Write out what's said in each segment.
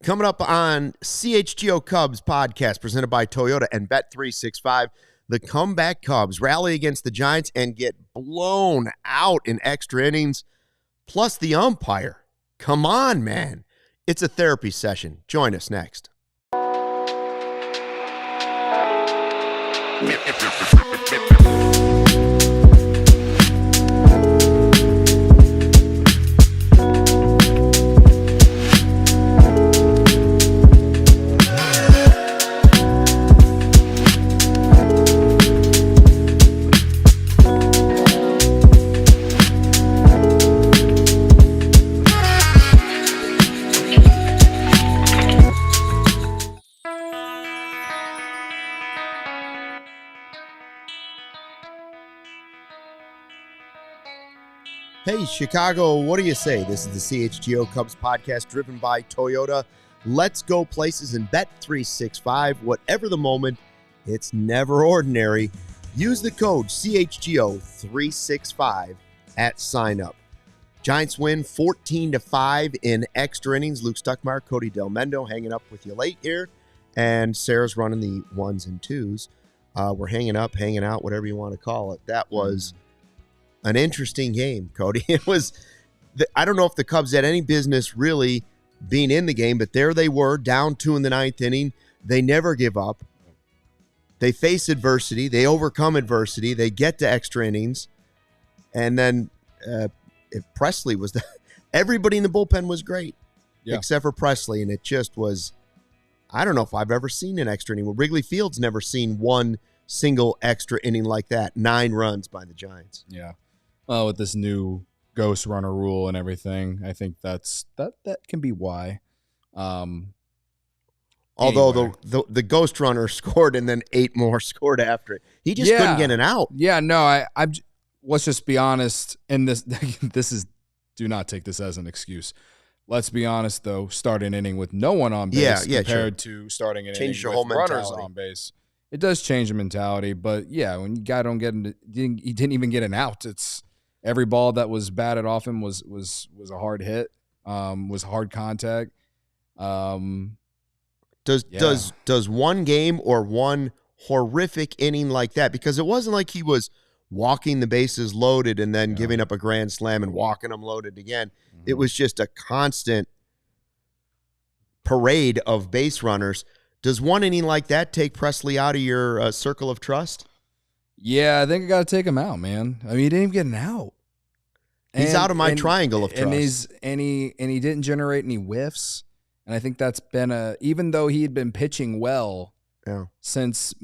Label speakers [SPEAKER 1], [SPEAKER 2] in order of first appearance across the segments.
[SPEAKER 1] Coming up on CHGO Cubs podcast presented by Toyota and Bet365, the comeback Cubs rally against the Giants and get blown out in extra innings, plus the umpire. Come on, man. It's a therapy session. Join us next. Hey, Chicago, what do you say? This is the CHGO Cubs podcast driven by Toyota. Let's go places and Bet365. Whatever the moment, it's never ordinary. Use the code CHGO365 at sign up. Giants win 14-5 in extra innings. Luke Stuckmeyer, Cody Del Mendo hanging up with you late here. And Sarah's running the ones and twos. We're hanging up, hanging out, whatever you want to call it. That was an interesting game, Cody. It was, I don't know if the Cubs had any business really being in the game, but there they were, down 2 in the 9th inning. They never give up. They face adversity. They overcome adversity. They get to extra innings. And then if Presley was everybody in the bullpen was great, except for Presley. And it just was, I don't know if I've ever seen an extra inning. Well, Wrigley Field's never seen one single extra inning like that. 9 runs by the Giants.
[SPEAKER 2] Yeah. Well, with this new ghost runner rule and everything, I think that can be why.
[SPEAKER 1] Although
[SPEAKER 2] anyway.
[SPEAKER 1] the ghost runner scored and then 8 more scored after it. He just couldn't get an out.
[SPEAKER 2] Yeah, no, I let's just be honest. And this is, do not take this as an excuse. Let's be honest, though. Start an inning with no one on base compared to starting an inning with runners on base. It does change the mentality, but yeah, when you guy don't get he didn't even get an out. It's every ball that was batted off him was a hard hit, was hard contact.
[SPEAKER 1] Does one game or one horrific inning like that, because it wasn't like he was walking the bases loaded and then giving up a grand slam and walking them loaded again. Mm-hmm. It was just a constant parade of base runners. Does one inning like that take Presley out of your circle of trust?
[SPEAKER 2] Yeah, I think I got to take him out, man. I mean, he didn't even get an out.
[SPEAKER 1] He's out of my triangle of trust.
[SPEAKER 2] And he didn't generate any whiffs. And I think that's been even though he had been pitching well since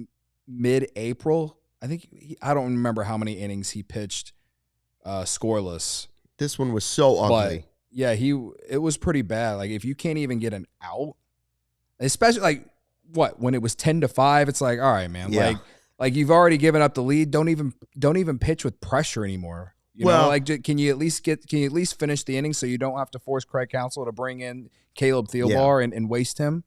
[SPEAKER 2] mid-April, I think I don't remember how many innings he pitched scoreless.
[SPEAKER 1] This one was so ugly.
[SPEAKER 2] But yeah, it was pretty bad. Like if you can't even get an out, especially when it was 10-5, it's like, all right, man. Yeah. Like you've already given up the lead. Don't even pitch with pressure anymore. You know, like can you at least finish the inning so you don't have to force Craig Counsell to bring in Caleb Thielbar and waste him?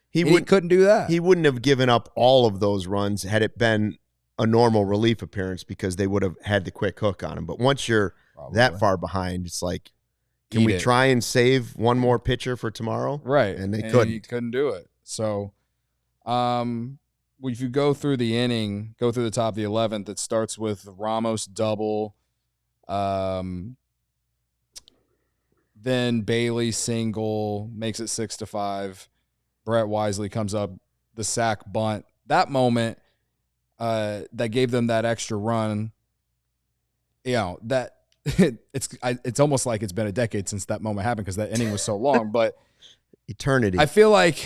[SPEAKER 2] He couldn't do that.
[SPEAKER 1] He wouldn't have given up all of those runs had it been a normal relief appearance, because they would have had the quick hook on him. But once you're that far behind, it's like, can we try and save one more pitcher for tomorrow?
[SPEAKER 2] Right.
[SPEAKER 1] And they couldn't.
[SPEAKER 2] He couldn't do it. So if you go through the inning, go through the top of the 11th, it starts with Ramos double. Then Bailey single, makes it 6-5. Brett Wisely comes up, the sack bunt. That moment that gave them that extra run, that it's almost like it's been a decade since that moment happened, because that inning was so long, but
[SPEAKER 1] eternity.
[SPEAKER 2] I feel like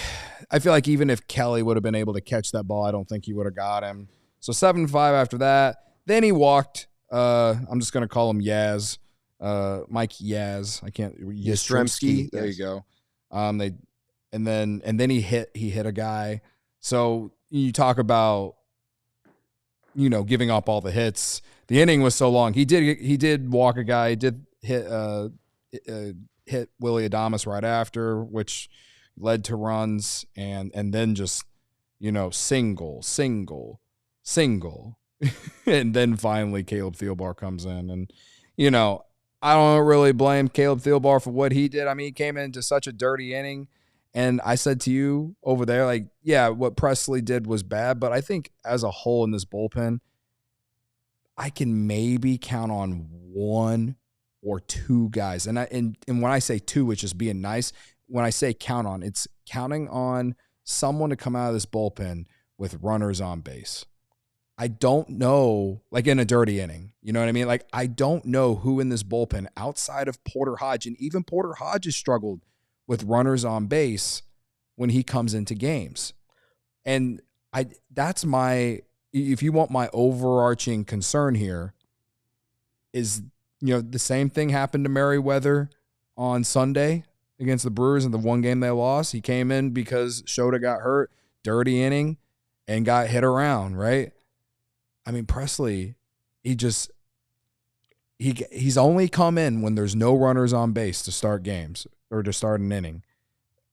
[SPEAKER 2] even if Kelly would have been able to catch that ball, I don't think he would have got him. So 7-5 after that. Then he walked. I'm just gonna call him Yaz, Mike Yaz. I can't.
[SPEAKER 1] Yastrzemski.
[SPEAKER 2] There you go. And then he hit a guy. So you talk about giving up all the hits. The inning was so long. He did walk a guy. He did hit Willy Adames right after, which led to runs, and then just single. And then finally Caleb Thielbar comes in, and I don't really blame Caleb Thielbar for what he did. I mean, he came into such a dirty inning, And I said to you over there, like, yeah, what Presley did was bad, but I think as a whole in this bullpen, I can maybe count on one or two guys. And when I say two, it's just being nice. When I say count on, it's counting on someone to come out of this bullpen with runners on base. I don't know, like in a dirty inning, you know what I mean? Like, I don't know who in this bullpen outside of Porter Hodge, and even Porter Hodge has struggled with runners on base when he comes into games. And that's my, if you want my overarching concern here, is, the same thing happened to Merriweather on Sunday against the Brewers in the one game they lost. He came in because Shota got hurt, dirty inning, and got hit around, right? I mean, Presley, he's only come in when there's no runners on base to start games or to start an inning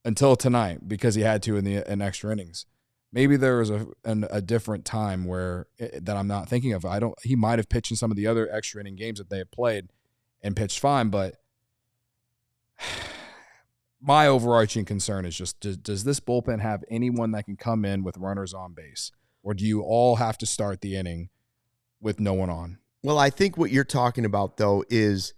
[SPEAKER 2] until tonight because he had to in extra innings. Maybe there was a different time that I'm not thinking of. He might have pitched in some of the other extra inning games that they have played and pitched fine, but my overarching concern is just, does this bullpen have anyone that can come in with runners on base? Or do you all have to start the inning with no one on?
[SPEAKER 1] Well, I think what you're talking about, though, is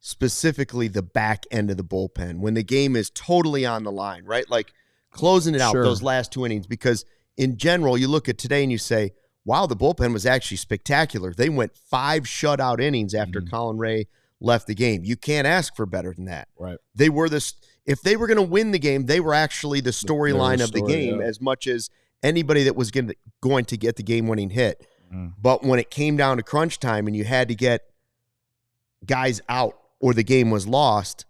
[SPEAKER 1] specifically the back end of the bullpen when the game is totally on the line, right? Like closing it out, those last two innings. Because in general, you look at today and you say, wow, the bullpen was actually spectacular. They went 5 shutout innings after Colin Ray left the game. You can't ask for better than that.
[SPEAKER 2] Right.
[SPEAKER 1] They were if they were going to win the game, they were actually the storyline of the game as much as anybody that was going to get the game-winning hit. But when it came down to crunch time and you had to get guys out or the game was lost,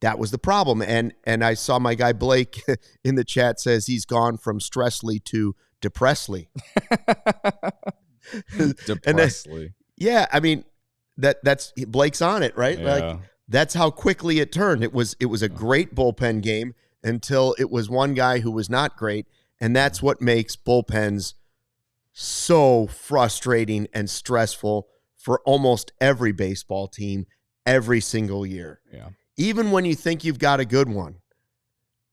[SPEAKER 1] that was the problem. And I saw my guy Blake in the chat says he's gone from Stressly to Depressly.
[SPEAKER 2] Depressly.
[SPEAKER 1] Yeah, I mean, that's Blake's on it, right?
[SPEAKER 2] Yeah.
[SPEAKER 1] Like that's how quickly it turned. It was a great bullpen game until it was one guy who was not great. And that's what makes bullpens so frustrating and stressful for almost every baseball team every single year.
[SPEAKER 2] Yeah.
[SPEAKER 1] Even when you think you've got a good one,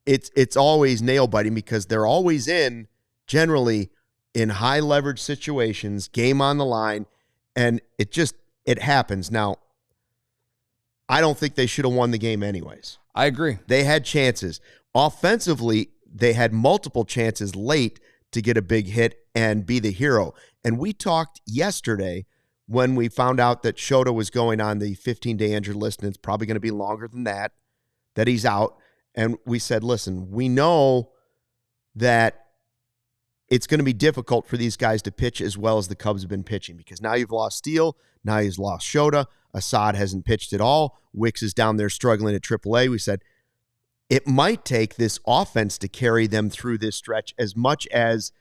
[SPEAKER 1] it's always nail biting because they're always generally in high leverage situations, game on the line, and it happens. Now, I don't think they should have won the game anyways.
[SPEAKER 2] I agree.
[SPEAKER 1] They had chances. Offensively, they had multiple chances late to get a big hit and be the hero. And we talked yesterday when we found out that Shota was going on the 15-day injured list, and it's probably going to be longer than that he's out. And we said, listen, we know that it's going to be difficult for these guys to pitch as well as the Cubs have been pitching because now you've lost Steele, now you've lost Shota, Assad hasn't pitched at all, Wicks is down there struggling at AAA. We said, it might take this offense to carry them through this stretch as much as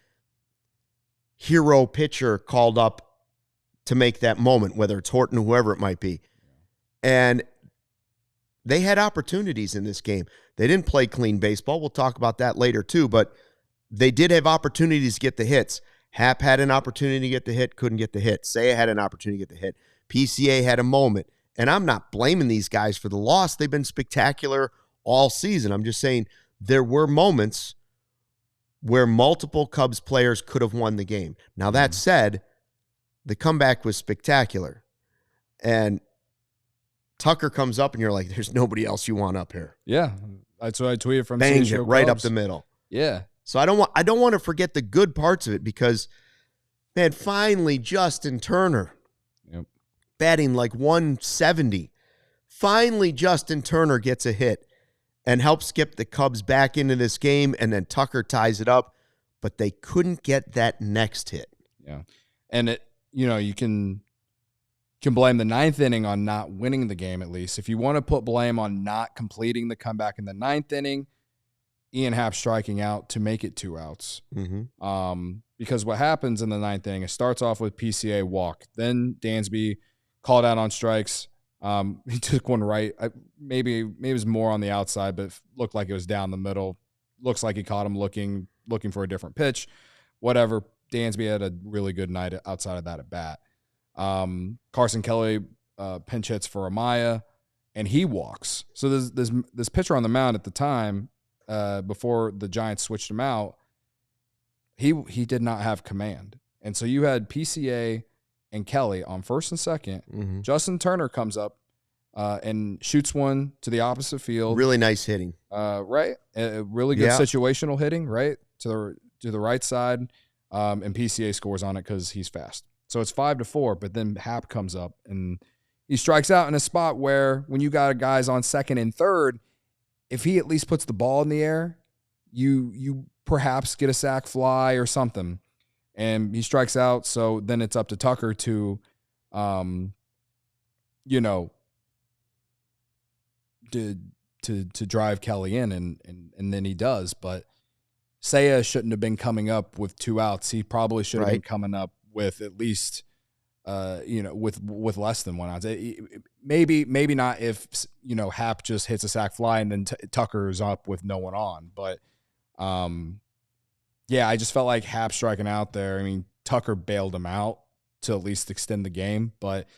[SPEAKER 1] hero pitcher called up to make that moment, whether it's Horton, whoever it might be. And they had opportunities in this game. They didn't play clean baseball. We'll talk about that later too, but they did have opportunities to get the hits. Happ had an opportunity to get the hit, couldn't get the hit. Seiya had an opportunity to get the hit. PCA had a moment. And I'm not blaming these guys for the loss. They've been spectacular all season. I'm just saying there were moments where multiple Cubs players could have won the game. Now, that said, the comeback was spectacular. And Tucker comes up and you're like, there's nobody else you want up here.
[SPEAKER 2] Yeah. That's what I tweeted from
[SPEAKER 1] Banged
[SPEAKER 2] CHGO
[SPEAKER 1] it right
[SPEAKER 2] Cubs.
[SPEAKER 1] up the middle.
[SPEAKER 2] Yeah.
[SPEAKER 1] So I don't want to forget the good parts of it because, man, finally Justin Turner batting like 170. Finally Justin Turner gets a hit and helps get the Cubs back into this game, and then Tucker ties it up, but they couldn't get that next hit.
[SPEAKER 2] Yeah. And you can blame the ninth inning on not winning the game, at least. If you want to put blame on not completing the comeback in the ninth inning, Ian Happ striking out to make it 2 outs.
[SPEAKER 1] Mm-hmm.
[SPEAKER 2] Because what happens in the ninth inning, it starts off with PCA walk. Then Dansby called out on strikes. He took one right. Maybe it was more on the outside, but it looked like it was down the middle. Looks like he caught him looking for a different pitch. Whatever. Dansby had a really good night outside of that at bat. Carson Kelly pinch hits for Amaya, and he walks. So there's this pitcher on the mound at the time, before the Giants switched him out, he did not have command. And so you had PCA and Kelly on first and second. Mm-hmm. Justin Turner comes up and shoots one to the opposite field.
[SPEAKER 1] Really nice hitting.
[SPEAKER 2] Right? Really good situational hitting, right? To the right side. And PCA scores on it because he's fast. So it's 5-4, but then Happ comes up and he strikes out in a spot where when you got guys on second and third, if he at least puts the ball in the air, you perhaps get a sac fly or something. And he strikes out, so then it's up to Tucker to, to drive Kelly in, and then he does. But Seiya shouldn't have been coming up with 2 outs. He probably should have been coming up with at least, with less than 1 out. Maybe not if Happ just hits a sac fly and then Tucker's up with no one on, but. I just felt like Happ striking out there. I mean, Tucker bailed him out to at least extend the game, but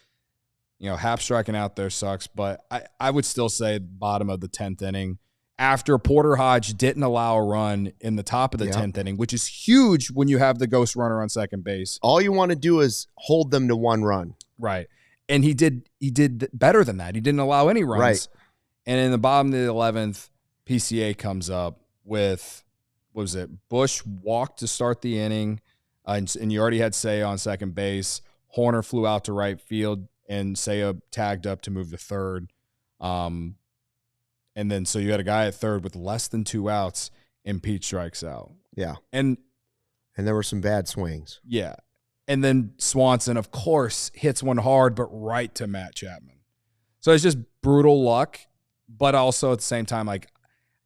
[SPEAKER 2] Happ striking out there sucks. But I would still say bottom of the 10th inning after Porter Hodge didn't allow a run in the top of the 10th inning, which is huge when you have the ghost runner on second base.
[SPEAKER 1] All you want to do is hold them to 1 run.
[SPEAKER 2] Right. And he did better than that. He didn't allow any runs.
[SPEAKER 1] Right.
[SPEAKER 2] And in the bottom of the 11th, PCA comes up with, what was it? Bush walked to start the inning, and you already had Seiya on second base. Horner flew out to right field, and Seiya tagged up to move to third. And then so you had a guy at third with less than 2 outs, and Pete strikes out.
[SPEAKER 1] Yeah.
[SPEAKER 2] And
[SPEAKER 1] there were some bad swings. Yeah.
[SPEAKER 2] And then Swanson, of course, hits one hard, but right to Matt Chapman. So it's just brutal luck, but also at the same time, like,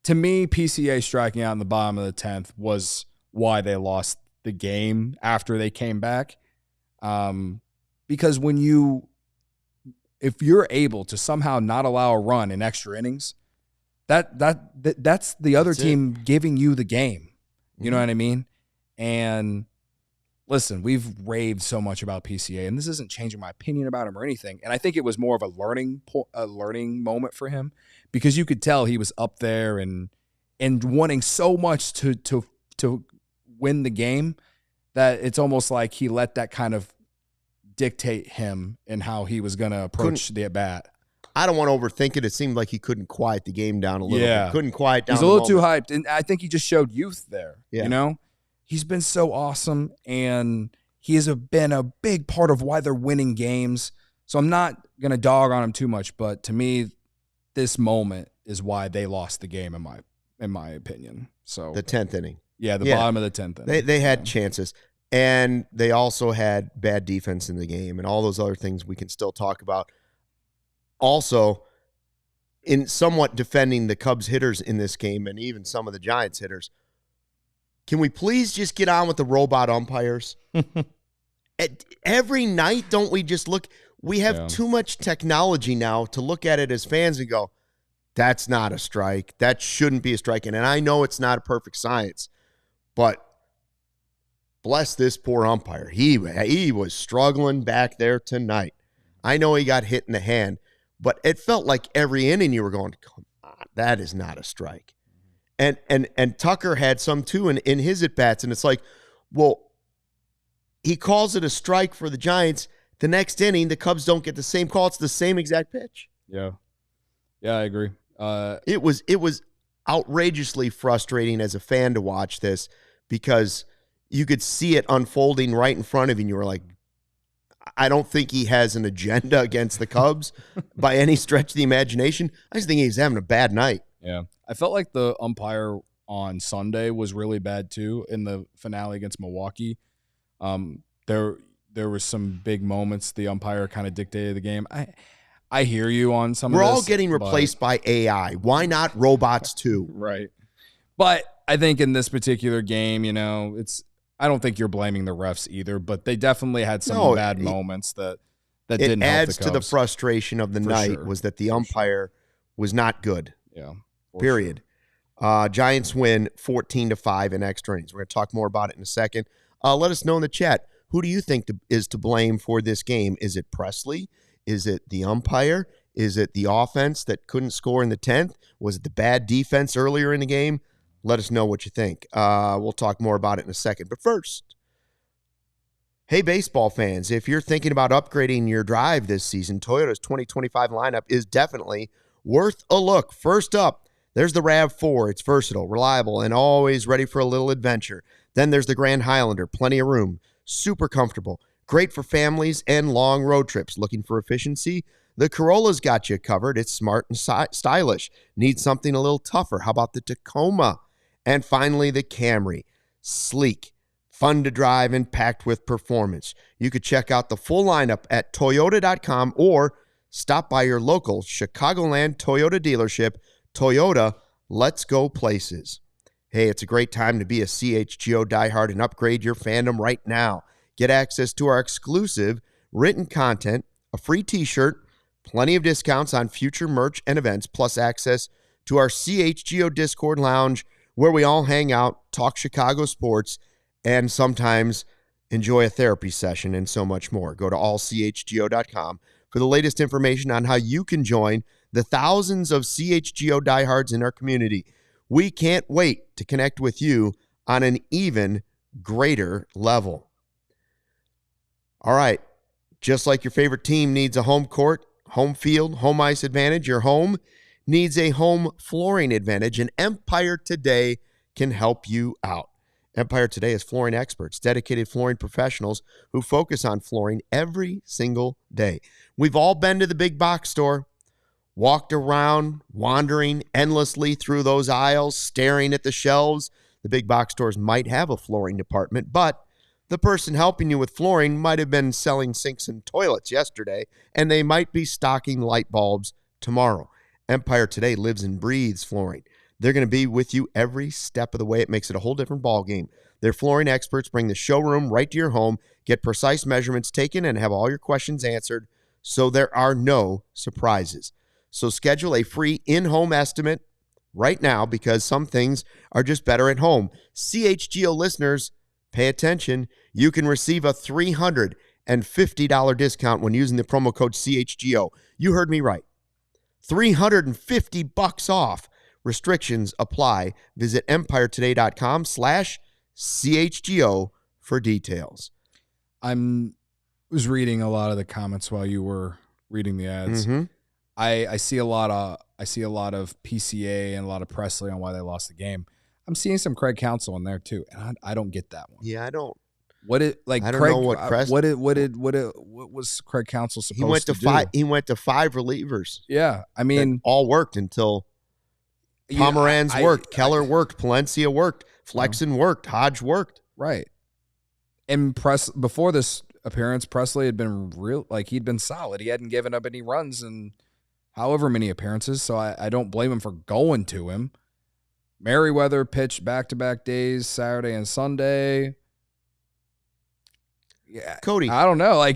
[SPEAKER 2] to me, PCA striking out in the bottom of the 10th was why they lost the game after they came back. Because if you're able to somehow not allow a run in extra innings, that's the other team giving you the game. You know what I mean? And listen, we've raved so much about PCA, and this isn't changing my opinion about him or anything. And I think it was more of a learning moment for him, because you could tell he was up there and wanting so much to win the game that it's almost like he let that kind of dictate him and how he was going to approach the at bat.
[SPEAKER 1] I don't want to overthink it. It seemed like he couldn't quiet the game down a little bit. Couldn't quiet down.
[SPEAKER 2] He's a little too hyped, and I think he just showed youth there. Yeah. He's been so awesome, and he has been a big part of why they're winning games. So I'm not going to dog on him too much, but to me, this moment is why they lost the game, in my opinion. So
[SPEAKER 1] the 10th inning.
[SPEAKER 2] Yeah, bottom of the 10th inning.
[SPEAKER 1] They had chances, and they also had bad defense in the game and all those other things we can still talk about. Also, in somewhat defending the Cubs hitters in this game and even some of the Giants hitters, can we please just get on with the robot umpires? Every night, don't we just look? We have too much technology now to look at it as fans and go, that's not a strike. That shouldn't be a strike. And I know it's not a perfect science, but bless this poor umpire. He was struggling back there tonight. I know he got hit in the hand, but it felt like every inning you were going, come on, that is not a strike. And Tucker had some too in his at-bats, and it's like, well, he calls it a strike for the Giants. The next inning, the Cubs don't get the same call. It's the same exact pitch.
[SPEAKER 2] Yeah, I agree.
[SPEAKER 1] It was outrageously frustrating as a fan to watch this, because you could see it unfolding right in front of you, and you were like, I don't think he has an agenda against the Cubs by any stretch of the imagination. I just think he's having a bad night.
[SPEAKER 2] Yeah. I felt like the umpire on Sunday was really bad too in the finale against Milwaukee. There were some big moments. The umpire kind of dictated the game. I hear you on some of this.
[SPEAKER 1] We're all getting replaced by AI. Why not robots too?
[SPEAKER 2] Right. But I think in this particular game, I don't think you're blaming the refs either, but they definitely had some bad moments that didn't help the Cubs.
[SPEAKER 1] It adds to the frustration of the night was that the umpire was not good.
[SPEAKER 2] Yeah.
[SPEAKER 1] Period. Sure. Giants win 14-5 in extra innings. We're going to talk more about it in a second. Let us know in the chat, who do you think is to blame for this game? Is it Presley? Is it the umpire? Is it the offense that couldn't score in the 10th? Was it the bad defense earlier in the game? Let us know what you think. We'll talk more about it in a second. But first, hey, baseball fans, if you're thinking about upgrading your drive this season, Toyota's 2025 lineup is definitely worth a look. First up, there's the RAV4. It's versatile, reliable, and always ready for a little adventure. Then there's the Grand Highlander. Plenty of room. Super comfortable. Great for families and long road trips. Looking for efficiency? The Corolla's got you covered. It's smart and stylish. Need something a little tougher? How about the Tacoma? And finally, the Camry. Sleek, fun to drive, and packed with performance. You could check out the full lineup at Toyota.com or stop by your local Chicagoland Toyota dealership. Toyota, let's go places. Hey, it's a great time to be a CHGO diehard and upgrade your fandom right now. Get access to our exclusive written content, a free t-shirt, plenty of discounts on future merch and events, plus access to our CHGO Discord lounge where we all hang out, talk Chicago sports, and sometimes enjoy a therapy session and so much more. Go to allchgo.com for the latest information on how you can join the thousands of CHGO diehards in our community. We can't wait to connect with you on an even greater level. All right, just like your favorite team needs a home court, home field, home ice advantage, your home needs a home flooring advantage, and Empire Today can help you out. Empire Today is flooring experts, dedicated flooring professionals who focus on flooring every single day. We've all been to the big box store, walked around, wandering endlessly through those aisles, staring at the shelves. The big box stores might have a flooring department, but the person helping you with flooring might have been selling sinks and toilets yesterday, and they might be stocking light bulbs tomorrow. Empire Today lives and breathes flooring. They're going to be with you every step of the way. It makes it a whole different ballgame. Their flooring experts bring the showroom right to your home, get precise measurements taken, and have all your questions answered, so there are no surprises. So schedule a free in-home estimate right now, because some things are just better at home. CHGO listeners, pay attention. You can receive a $350 discount when using the promo code CHGO. You heard me right. $350 off. Restrictions apply. Visit empiretoday.com/CHGO for details.
[SPEAKER 2] I was reading a lot of the comments while you were reading the ads.
[SPEAKER 1] Mm-hmm.
[SPEAKER 2] I see a lot of PCA and a lot of Presley on why they lost the game. I'm seeing some Craig Counsell in there too, and I don't get that one.
[SPEAKER 1] Yeah, I don't.
[SPEAKER 2] What it like?
[SPEAKER 1] I don't
[SPEAKER 2] Craig,
[SPEAKER 1] know what Presley.
[SPEAKER 2] What was Craig Counsell supposed to do?
[SPEAKER 1] He went to five relievers.
[SPEAKER 2] Yeah, I mean,
[SPEAKER 1] all worked until Pomeranz worked, Keller worked, Palencia worked, Flexen worked, Hodge worked.
[SPEAKER 2] Right. And before this appearance, Presley had been he'd been solid. He hadn't given up any runs in however many appearances, so I don't blame him for going to him. Merriweather pitched back-to-back days, Saturday and Sunday. Yeah,
[SPEAKER 1] Cody.
[SPEAKER 2] I don't know.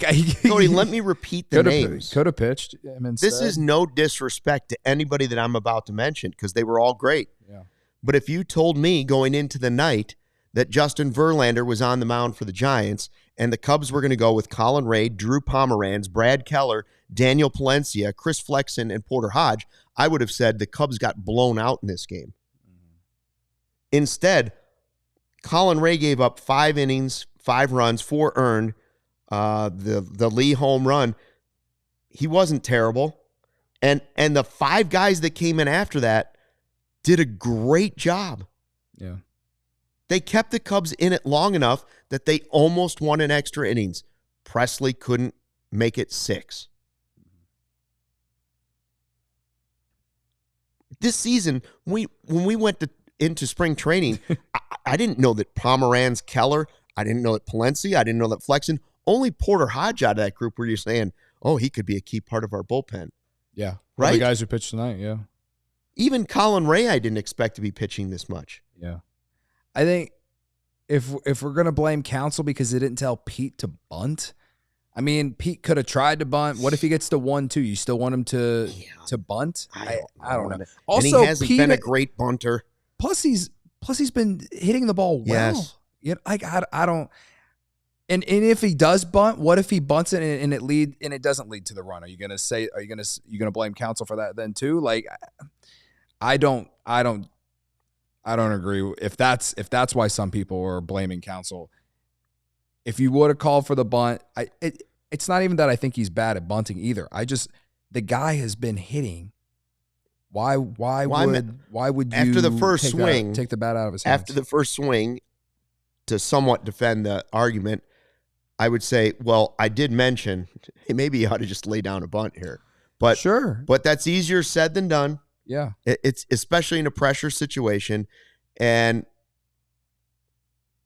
[SPEAKER 1] Cody, let me repeat the names.
[SPEAKER 2] Could have pitched him instead.
[SPEAKER 1] This is no disrespect to anybody that I'm about to mention, because they were all great.
[SPEAKER 2] Yeah.
[SPEAKER 1] But if you told me going into the night that Justin Verlander was on the mound for the Giants and the Cubs were going to go with Colin Ray, Drew Pomeranz, Brad Keller, Daniel Palencia, Chris Flexen, and Porter Hodge, I would have said the Cubs got blown out in this game. Instead, Colin Ray gave up 5 innings, 5 runs, 4 earned. The Lee home run, he wasn't terrible. And the 5 guys that came in after that did a great job.
[SPEAKER 2] Yeah.
[SPEAKER 1] They kept the Cubs in it long enough that they almost won in extra innings. Presley couldn't make it 6. This season, when we went into spring training, I didn't know that Pomeranz, Keller, I didn't know that Palencia, I didn't know that Flexen. Only Porter Hodge out of that group where you're saying, oh, he could be a key part of our bullpen.
[SPEAKER 2] Yeah.
[SPEAKER 1] Right?
[SPEAKER 2] The guys who pitched tonight, yeah.
[SPEAKER 1] Even Colin Ray, I didn't expect to be pitching this much.
[SPEAKER 2] Yeah. I think if we're going to blame Counsell because they didn't tell Pete to bunt, I mean, Pete could have tried to bunt. What if he gets to 1-2? You still want him to bunt? I don't know. Also,
[SPEAKER 1] and he hasn't been a great bunter.
[SPEAKER 2] Plus, he's been hitting the ball well.
[SPEAKER 1] Yes.
[SPEAKER 2] You know, I don't. And if he does bunt, what if he bunts it and it doesn't lead to the run? Are you gonna blame Counsell for that then too? Like, I don't I don't agree. If that's why some people are blaming Counsell, if you would have called for the bunt, it's not even that I think he's bad at bunting either. The guy has been hitting. Why would you
[SPEAKER 1] after the first swing
[SPEAKER 2] take the bat out of his hands?
[SPEAKER 1] After the first swing, to somewhat defend the argument, I would say, well, I did mention maybe you ought to just lay down a bunt here. But
[SPEAKER 2] sure.
[SPEAKER 1] But that's easier said than done.
[SPEAKER 2] Yeah.
[SPEAKER 1] It's especially in a pressure situation. And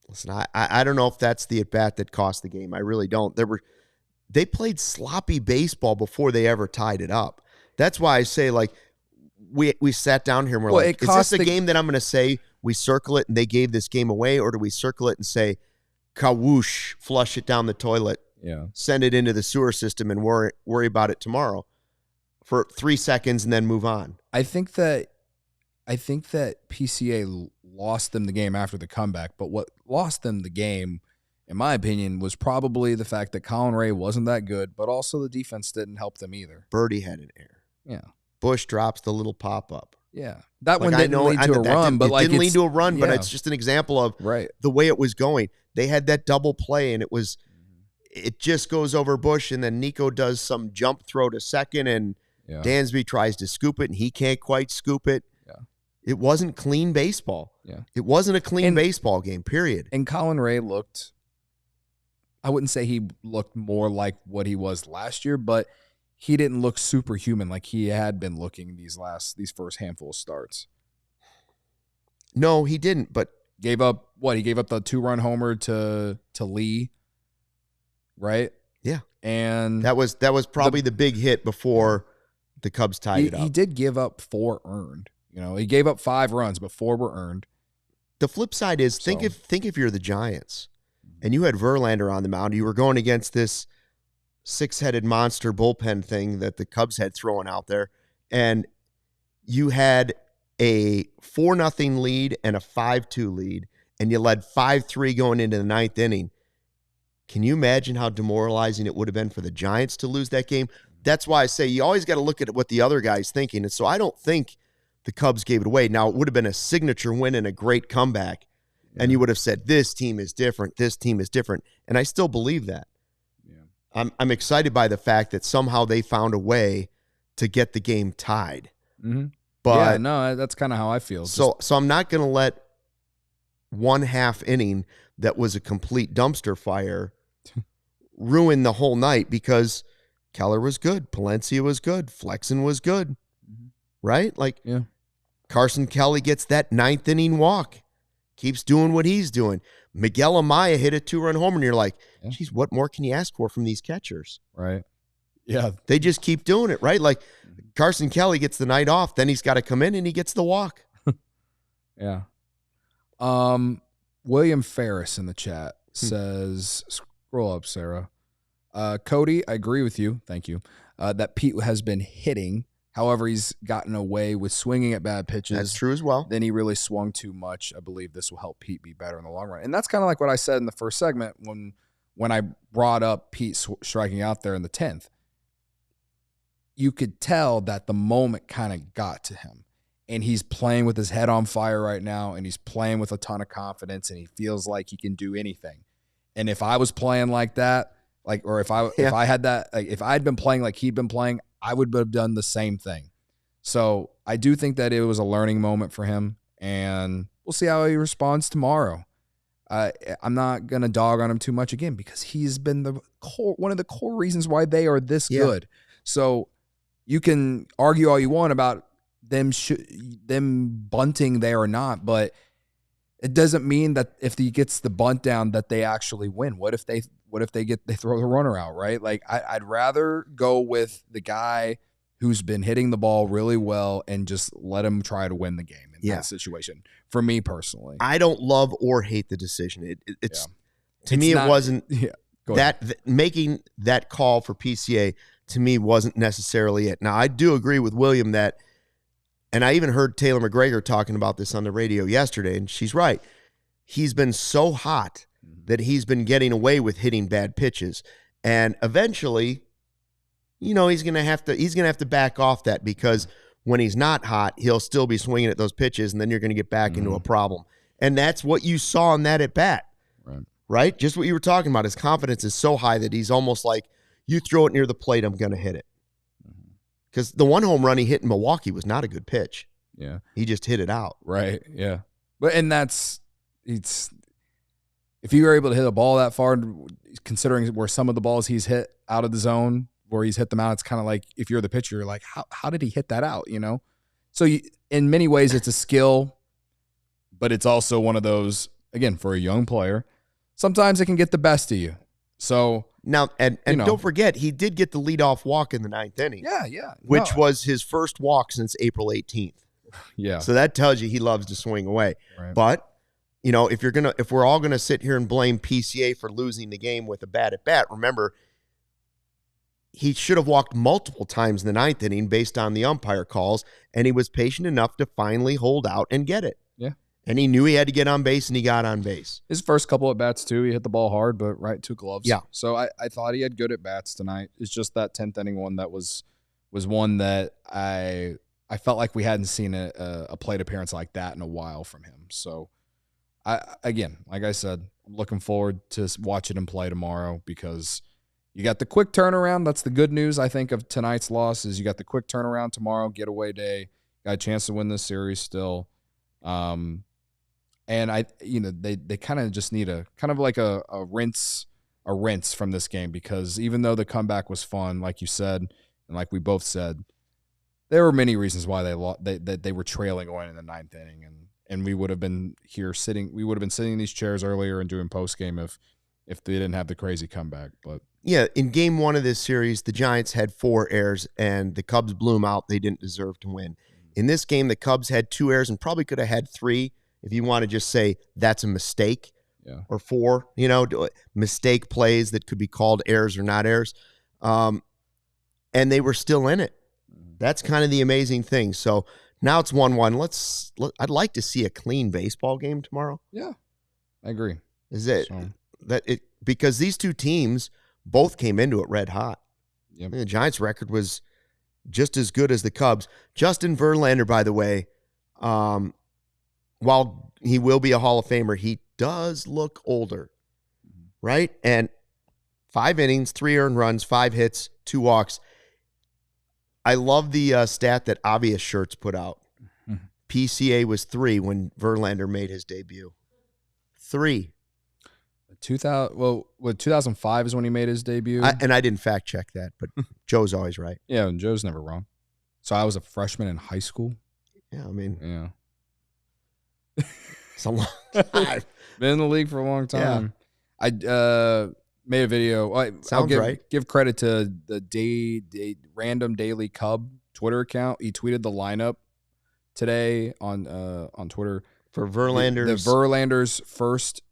[SPEAKER 1] listen, I don't know if that's the at-bat that cost the game. I really don't. They played sloppy baseball before they ever tied it up. That's why I say, like, we sat down here and we're like, is this a game that I'm going to say we circle it and they gave this game away, or do we circle it and say, kawoosh, flush it down the toilet, send it into the sewer system and worry about it tomorrow for 3 seconds and then move on?
[SPEAKER 2] I think that PCA lost them the game after the comeback, but what lost them the game, in my opinion, was probably the fact that Colin Ray wasn't that good, but also the defense didn't help them either.
[SPEAKER 1] Birdie had an error.
[SPEAKER 2] Yeah.
[SPEAKER 1] Bush drops the little pop-up.
[SPEAKER 2] Yeah. That one didn't lead to a run, but
[SPEAKER 1] it didn't lead to a run, but it's just an example of the way it was going. They had that double play, and it just goes over Bush, and then Nico does some jump throw to second, and Dansby tries to scoop it, and he can't quite scoop it. Yeah. It wasn't clean baseball. Yeah. It wasn't a clean baseball game, period.
[SPEAKER 2] And Colin Ray looked, I wouldn't say he looked more like what he was last year, but he didn't look superhuman like he had been looking these first handful of starts.
[SPEAKER 1] No, he didn't, but
[SPEAKER 2] gave up what? He gave up the 2-run homer to Lee, right?
[SPEAKER 1] Yeah.
[SPEAKER 2] And
[SPEAKER 1] that was probably the big hit before the Cubs tied it up.
[SPEAKER 2] He did give up 4 earned. He gave up 5 runs, but 4 were earned.
[SPEAKER 1] The flip side is think if you're the Giants and you had Verlander on the mound, you were going against this 6-headed monster bullpen thing that the Cubs had thrown out there, and you had a 4-0 lead and a 5-2 lead, and you led 5-3 going into the 9th inning. Can you imagine how demoralizing it would have been for the Giants to lose that game? That's why I say you always got to look at what the other guy's thinking. And so I don't think the Cubs gave it away. Now, it would have been a signature win and a great comeback, and you would have said, this team is different, this team is different. And I still believe that. I'm excited by the fact that somehow they found a way to get the game tied.
[SPEAKER 2] Mm-hmm. But that's kind of how I feel.
[SPEAKER 1] So I'm not going to let 1/2 inning that was a complete dumpster fire ruin the whole night, because Keller was good, Palencia was good, Flexen was good, right? Like, Carson Kelly gets that 9th inning walk, keeps doing what he's doing. Miguel Amaya hit a 2-run homer, and you're like, geez, what more can you ask for from these catchers?
[SPEAKER 2] Right. Yeah.
[SPEAKER 1] They just keep doing it, right? Like, Carson Kelly gets the night off, then he's got to come in and he gets the walk.
[SPEAKER 2] Yeah. William Ferris in the chat says, scroll up, Sarah. Cody, I agree with you. Thank you. That Pete has been hitting. However, he's gotten away with swinging at bad pitches.
[SPEAKER 1] That's true as well.
[SPEAKER 2] Then he really swung too much. I believe this will help Pete be better in the long run. And that's kind of like what I said in the first segment when I brought up Pete striking out there in the 10th. You could tell that the moment kind of got to him. And he's playing with his head on fire right now, and he's playing with a ton of confidence, and he feels like he can do anything. And if I was playing like that, if I had that, if I had been playing like he'd been playing, I would have done the same thing. So I do think that it was a learning moment for him, and we'll see how he responds tomorrow. I'm not going to dog on him too much again, because he's been one of the core reasons why they are this good. So you can argue all you want about them bunting there or not, but it doesn't mean that if he gets the bunt down that they actually win. What if they throw the runner out, right? Like, I'd rather go with the guy who's been hitting the ball really well and just let him try to win the game in that situation. For me personally,
[SPEAKER 1] I don't love or hate the decision. It wasn't making that call for PCA to me wasn't necessarily it. Now, I do agree with William that, and I even heard Taylor McGregor talking about this on the radio yesterday, and she's right. He's been so hot that he's been getting away with hitting bad pitches, and eventually, he's going to have to back off that, because when he's not hot, he'll still be swinging at those pitches, and then you're going to get back into a problem. And that's what you saw in that at-bat, right? Just what you were talking about. His confidence is so high that he's almost like, you throw it near the plate, I'm going to hit it. Because the one home run he hit in Milwaukee was not a good pitch.
[SPEAKER 2] Yeah.
[SPEAKER 1] He just hit it out.
[SPEAKER 2] Right, yeah. And if you were able to hit a ball that far, considering where some of the balls he's hit out of the zone, where he's hit them out, it's kind of like, if you're the pitcher, you're like, how did he hit that out, So in many ways, it's a skill, but it's also one of those, again, for a young player, sometimes it can get the best of you. So
[SPEAKER 1] now, and don't forget, he did get the leadoff walk in the 9th inning.
[SPEAKER 2] Yeah.
[SPEAKER 1] Which was his first walk since April 18th.
[SPEAKER 2] Yeah.
[SPEAKER 1] So that tells you he loves to swing away.
[SPEAKER 2] Right.
[SPEAKER 1] But, if we're all gonna sit here and blame PCA for losing the game with a bad at bat, remember, he should have walked multiple times in the 9th inning based on the umpire calls, and he was patient enough to finally hold out and get it.
[SPEAKER 2] Yeah.
[SPEAKER 1] And he knew he had to get on base, and he got on base.
[SPEAKER 2] His first couple at bats too, he hit the ball hard, but right to gloves.
[SPEAKER 1] Yeah.
[SPEAKER 2] So I thought he had good at bats tonight. It's just that 10th inning one that was one that I felt like we hadn't seen a plate appearance like that in a while from him. So again, like I said, I'm looking forward to watching him play tomorrow, because you got the quick turnaround. That's the good news, I think, of tonight's loss, is you got the quick turnaround tomorrow, getaway day, got a chance to win this series still. And they kind of just need a rinse from this game, because even though the comeback was fun, like you said, and like we both said, there were many reasons why they were trailing going in the 9th inning, and we would have been sitting in these chairs earlier and doing post game if they didn't have the crazy comeback. But
[SPEAKER 1] yeah, in game 1 of this series, the Giants had 4 errors, and the Cubs blew them out. They didn't deserve to win. In this game, the Cubs had 2 errors and probably could have had 3 if you want to just say that's a mistake, or 4, mistake plays that could be called errors or not errors. And they were still in it. That's kind of the amazing thing. So now it's 1-1. I'd like to see a clean baseball game tomorrow.
[SPEAKER 2] Yeah, I agree.
[SPEAKER 1] Because these two teams both came into it red hot.
[SPEAKER 2] Yep.
[SPEAKER 1] The Giants' record was just as good as the Cubs. Justin Verlander, by the way, while he will be a Hall of Famer, he does look older, right? And 5 innings, 3 earned runs, 5 hits, 2 walks. I love the stat that Obvious Shirts put out. PCA was 3 when Verlander made his debut. 3.
[SPEAKER 2] 2005 is when he made his debut.
[SPEAKER 1] I didn't fact check that, but Joe's always right.
[SPEAKER 2] Yeah, and Joe's never wrong. So I was a freshman in high school.
[SPEAKER 1] Yeah, I mean.
[SPEAKER 2] Yeah.
[SPEAKER 1] It's a long time.
[SPEAKER 2] Been in the league for a long time. Yeah. I made a video. I'll give credit to the Random Daily Cub Twitter account. He tweeted the lineup today on Twitter
[SPEAKER 1] for Verlander's.
[SPEAKER 2] The Verlander's first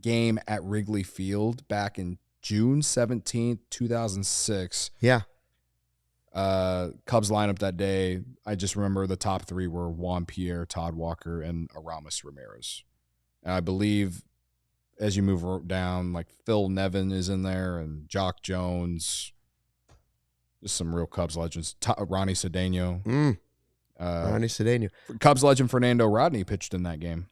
[SPEAKER 2] game at Wrigley Field back in June 17th, 2006.
[SPEAKER 1] Yeah.
[SPEAKER 2] Cubs lineup that day, I just remember the top 3 were Juan Pierre, Todd Walker, and Aramis Ramirez. And I believe as you move down, like Phil Nevin is in there, and Jock Jones. Just some real Cubs legends. Ronnie Cedeno.
[SPEAKER 1] Ronnie Cedeno.
[SPEAKER 2] Cubs legend Fernando Rodney pitched in that game.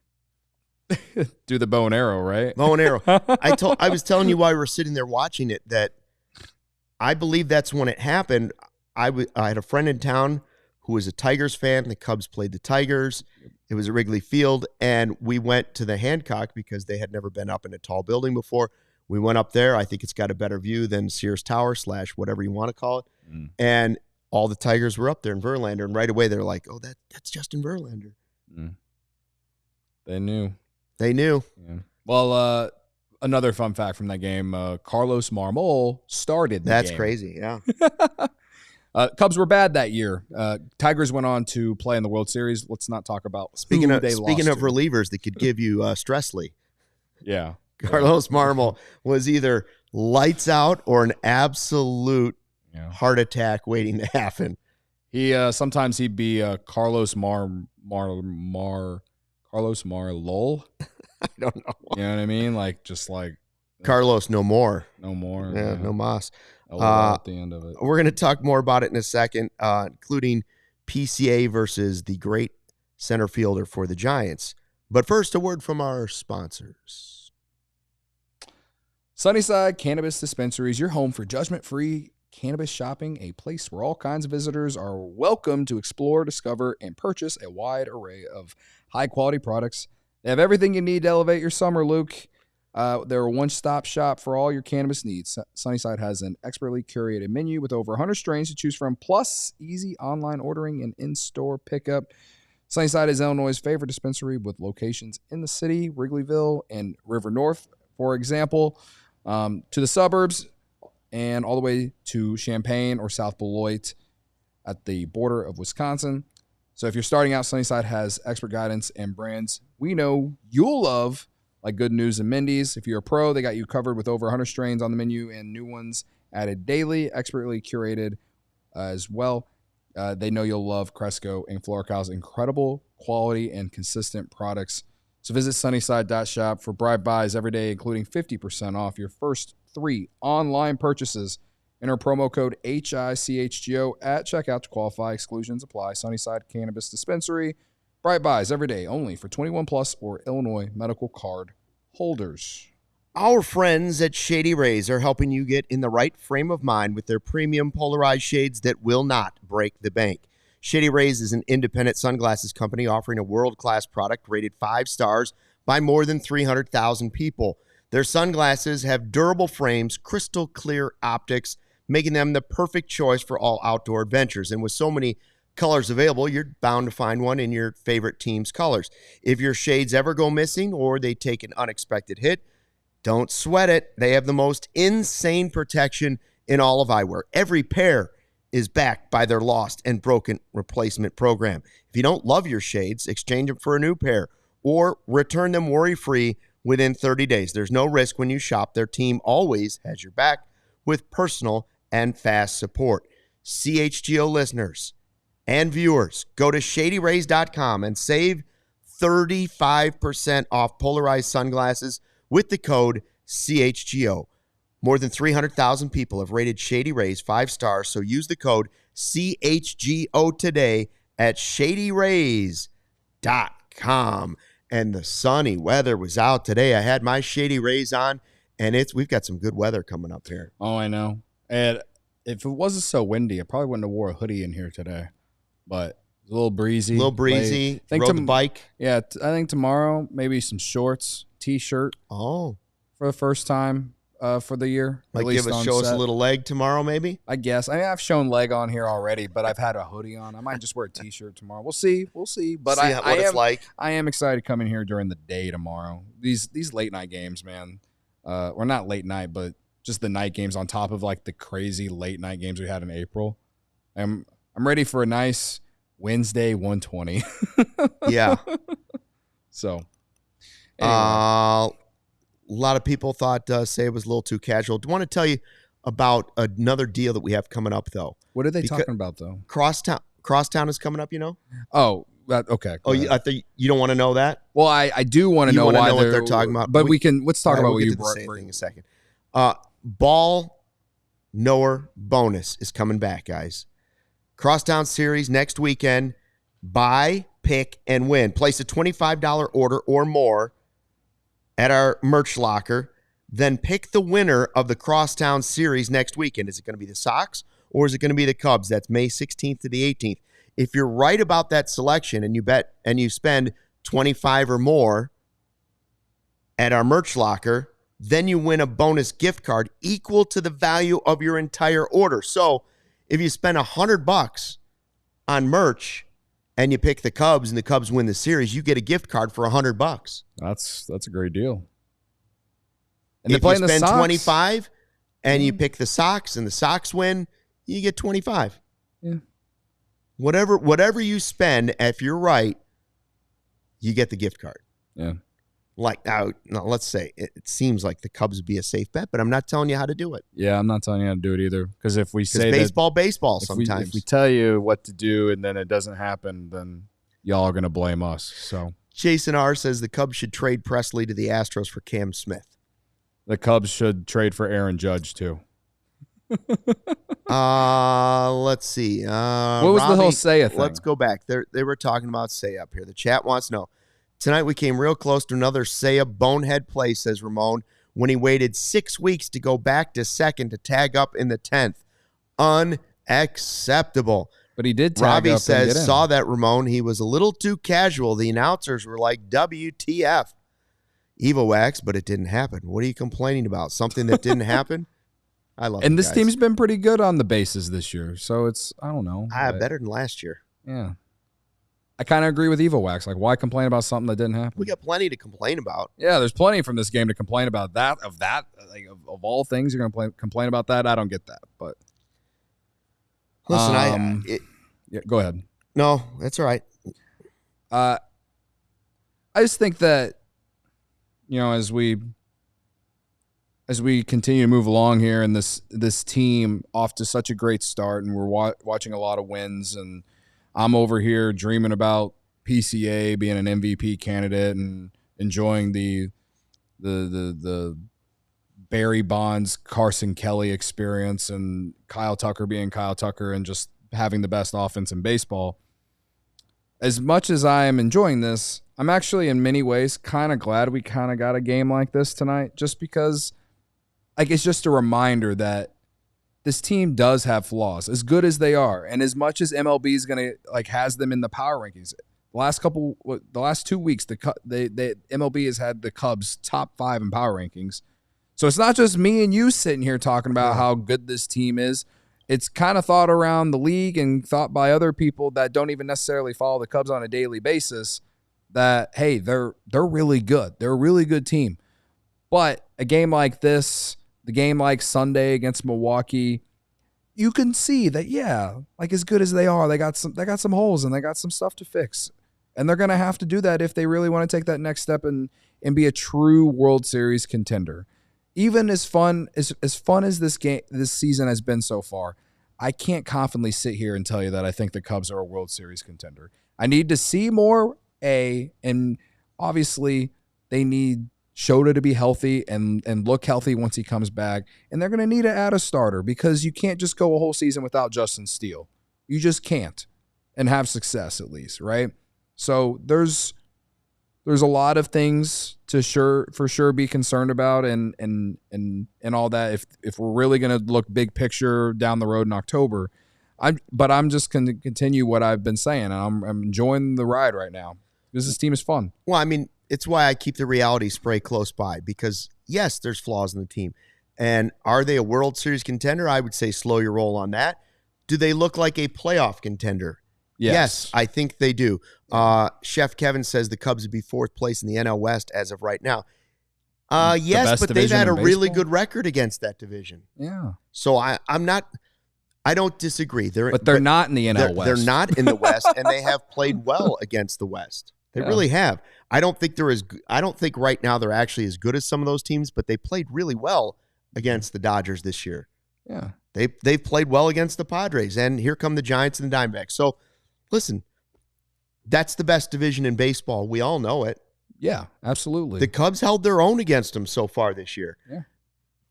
[SPEAKER 2] Do the bow and arrow, right?
[SPEAKER 1] Bow and arrow. I was telling you while we were sitting there watching it that I believe that's when it happened. I had a friend in town who was a Tigers fan. The Cubs played the Tigers. It was at Wrigley Field, and we went to the Hancock because they had never been up in a tall building before. We went up there. I think it's got a better view than Sears Tower / whatever you want to call it. And all the Tigers were up there in Verlander, and right away they're like, "Oh, that's Justin Verlander."
[SPEAKER 2] They knew. Yeah. Well, another fun fact from that game: Carlos Marmol started.
[SPEAKER 1] That's crazy. Yeah.
[SPEAKER 2] Cubs were bad that year. Tigers went on to play in the World Series. Let's not talk about
[SPEAKER 1] speaking of relievers that could give you Stressley.
[SPEAKER 2] Yeah.
[SPEAKER 1] Carlos Marmol was either lights out or an absolute heart attack waiting to happen.
[SPEAKER 2] He sometimes he'd be Carlos Marlol.
[SPEAKER 1] I don't know.
[SPEAKER 2] You know what I mean? Like just like
[SPEAKER 1] Carlos, no more.
[SPEAKER 2] No more.
[SPEAKER 1] Yeah, no mas.
[SPEAKER 2] At the end of it.
[SPEAKER 1] We're going to talk more about it in a second, including PCA versus the great center fielder for the Giants. But first, a word from our sponsors.
[SPEAKER 2] Sunnyside Cannabis Dispensaries, your home for judgment-free cannabis shopping, a place where all kinds of visitors are welcome to explore, discover, and purchase a wide array of high-quality products. They have everything you need to elevate your summer, Luke. They're a one-stop shop for all your cannabis needs. Sunnyside has an expertly curated menu with over 100 strains to choose from, plus easy online ordering and in-store pickup. Sunnyside is Illinois' favorite dispensary with locations in the city, Wrigleyville, and River North, for example, to the suburbs, and all the way to Champaign or South Beloit at the border of Wisconsin. So if you're starting out, Sunnyside has expert guidance and brands we know you'll love, like Good News and Mindy's. If you're a pro, they got you covered with over 100 strains on the menu and new ones added daily, expertly curated as well. They know you'll love Cresco and Florical's incredible quality and consistent products. So visit sunnyside.shop for bright buys every day, including 50% off your first 3 online purchases. Enter promo code HICHGO at checkout to qualify. Exclusions apply. Sunnyside Cannabis Dispensary. Bright buys every day, only for 21 plus or Illinois medical card holders.
[SPEAKER 1] Our friends at Shady Rays are helping you get in the right frame of mind with their premium polarized shades that will not break the bank. Shady Rays is an independent sunglasses company offering a world-class product rated 5 stars by more than 300,000 people. Their sunglasses have durable frames, crystal clear optics, making them the perfect choice for all outdoor adventures. And with so many colors available, you're bound to find one in your favorite team's colors. If your shades ever go missing or they take an unexpected hit, don't sweat it. They have the most insane protection in all of eyewear. Every pair is backed by their lost and broken replacement program. If you don't love your shades, exchange them for a new pair or return them worry-free within 30 days. There's no risk when you shop. Their team always has your back with personal and fast support. CHGO listeners and viewers, go to shadyrays.com and save 35% off polarized sunglasses with the code CHGO. More than 300,000 people have rated Shady Rays 5 stars, so use the code CHGO today at shadyrays.com. And the sunny weather was out today. I had my Shady Rays on, and we've got some good weather coming up here.
[SPEAKER 2] Oh, I know. And if it wasn't so windy, I probably wouldn't have wore a hoodie in here today. But it's a little breezy.
[SPEAKER 1] Rode the bike.
[SPEAKER 2] Yeah, I think tomorrow, maybe some shorts, T-shirt.
[SPEAKER 1] Oh.
[SPEAKER 2] For the first time for the year.
[SPEAKER 1] Might show us a little leg tomorrow, maybe?
[SPEAKER 2] I guess. I mean, I've shown leg on here already, but I've had a hoodie on. I might just wear a T-shirt tomorrow. We'll see. But
[SPEAKER 1] it's like.
[SPEAKER 2] I am excited to come in here during the day tomorrow. These late night games, man. Or not late night, but just the night games on top of like the crazy late night games we had in April. I'm ready for a nice Wednesday 120.
[SPEAKER 1] Yeah.
[SPEAKER 2] So.
[SPEAKER 1] Anyway. A lot of people thought Seiya was a little too casual. Do want to tell you about another deal that we have coming up, though.
[SPEAKER 2] What are they talking about, though?
[SPEAKER 1] Crosstown is coming up, you know?
[SPEAKER 2] Oh, okay.
[SPEAKER 1] I think you don't want to know that?
[SPEAKER 2] Well, I do want to know why
[SPEAKER 1] what they're talking about.
[SPEAKER 2] But let's talk about what you brought
[SPEAKER 1] in a second. Ball knower bonus is coming back, guys. Crosstown Series next weekend. Buy, pick, and win. Place a $25 order or more at our merch locker, then pick the winner of the Crosstown Series next weekend. Is it going to be the Sox or is it going to be the Cubs? That's May 16th to the 18th. If you're right about that selection and you bet and you spend $25 or more at our merch locker, then you win a bonus gift card equal to the value of your entire order. So if you spend $100 on merch and you pick the Cubs and the Cubs win the series, you get a gift card for $100.
[SPEAKER 2] That's a great deal. And
[SPEAKER 1] if you spend $25 and you pick the Sox and the Sox win, you get $25.
[SPEAKER 2] Yeah.
[SPEAKER 1] Whatever you spend, if you're right, you get the gift card.
[SPEAKER 2] Yeah.
[SPEAKER 1] Like now let's say it seems like the Cubs would be a safe bet, but I'm not telling you how to do it.
[SPEAKER 2] Yeah, I'm not telling you how to do it either. Because if we say
[SPEAKER 1] baseball sometimes.
[SPEAKER 2] If we tell you what to do and then it doesn't happen, then y'all are going to blame us. So
[SPEAKER 1] Jason R. says the Cubs should trade Presley to the Astros for Cam Smith.
[SPEAKER 2] The Cubs should trade for Aaron Judge too.
[SPEAKER 1] Let's see.
[SPEAKER 2] What was the whole Seiya thing?
[SPEAKER 1] Let's go back. They were talking about Seiya up here. The chat wants to know. Tonight we came real close to another Seiya bonehead play, says Ramon, when he waited 6 weeks to go back to second to tag up in the 10th. Unacceptable.
[SPEAKER 2] But he did tag
[SPEAKER 1] Robbie
[SPEAKER 2] up
[SPEAKER 1] says,
[SPEAKER 2] and get in.
[SPEAKER 1] saw that, Ramon. He was a little too casual. The announcers were like, WTF. Evo Wax, but it didn't happen. What are you complaining about? Something that didn't happen? I love it.
[SPEAKER 2] And this
[SPEAKER 1] guys.
[SPEAKER 2] team's been pretty good on the bases this year. So it's, I don't know.
[SPEAKER 1] Better than last year.
[SPEAKER 2] Yeah. I kind of agree with Evo Wax. Like, why complain about something that didn't happen?
[SPEAKER 1] We got plenty to complain about.
[SPEAKER 2] Yeah, there's plenty from this game to complain about. Like, of all things, you're going to complain about that? I don't get that. But
[SPEAKER 1] listen,
[SPEAKER 2] yeah, go ahead.
[SPEAKER 1] No, that's all right.
[SPEAKER 2] I just think that, as we continue to move along here, and this team off to such a great start, and we're watching a lot of wins, and I'm over here dreaming about PCA being an MVP candidate and enjoying the Barry Bonds, Carson Kelly experience, and Kyle Tucker being Kyle Tucker, and just having the best offense in baseball. As much as I am enjoying this, I'm actually in many ways kind of glad we kind of got a game like this tonight, just because it's just a reminder that this team does have flaws, as good as they are, and as much as MLB is going to has them in the power rankings. The last 2 weeks, the MLB has had the Cubs top 5 in power rankings. So it's not just me and you sitting here talking about how good this team is. It's kind of thought around the league and thought by other people that don't even necessarily follow the Cubs on a daily basis that, hey, they're really good. They're a really good team. But a game like this, the game like Sunday against Milwaukee, you can see that, as good as they are, they got some holes and they got some stuff to fix. And they're going to have to do that if they really want to take that next step and be a true World Series contender. Even as fun as this season has been so far, I can't confidently sit here and tell you that I think the Cubs are a World Series contender. I need to see more, and obviously they need Shota to be healthy and look healthy once he comes back. And they're going to need to add a starter, because you can't just go a whole season without Justin Steele. You just can't, and have success at least, right? So there's a lot of things to for sure be concerned about and all that if we're really going to look big picture down the road in October. But I'm just going to continue what I've been saying. I'm enjoying the ride right now because this team is fun.
[SPEAKER 1] Well, I mean, it's why I keep the reality spray close by, because, yes, there's flaws in the team. And are they a World Series contender? I would say slow your roll on that. Do they look like a playoff contender? Yes, I think they do. Chef Kevin says the Cubs would be 4th place in the NL West as of right now. Yes, but they've had a really good record against that division.
[SPEAKER 2] Yeah.
[SPEAKER 1] So I don't disagree.
[SPEAKER 2] They're not in the NL West.
[SPEAKER 1] They're not in the West, and they have played well against the West. They really have. I don't think right now they're actually as good as some of those teams, but they played really well against the Dodgers this year.
[SPEAKER 2] Yeah.
[SPEAKER 1] They've played well against the Padres, and here come the Giants and the Diamondbacks. So, listen, that's the best division in baseball. We all know it.
[SPEAKER 2] Yeah, absolutely.
[SPEAKER 1] The Cubs held their own against them so far this year.
[SPEAKER 2] Yeah.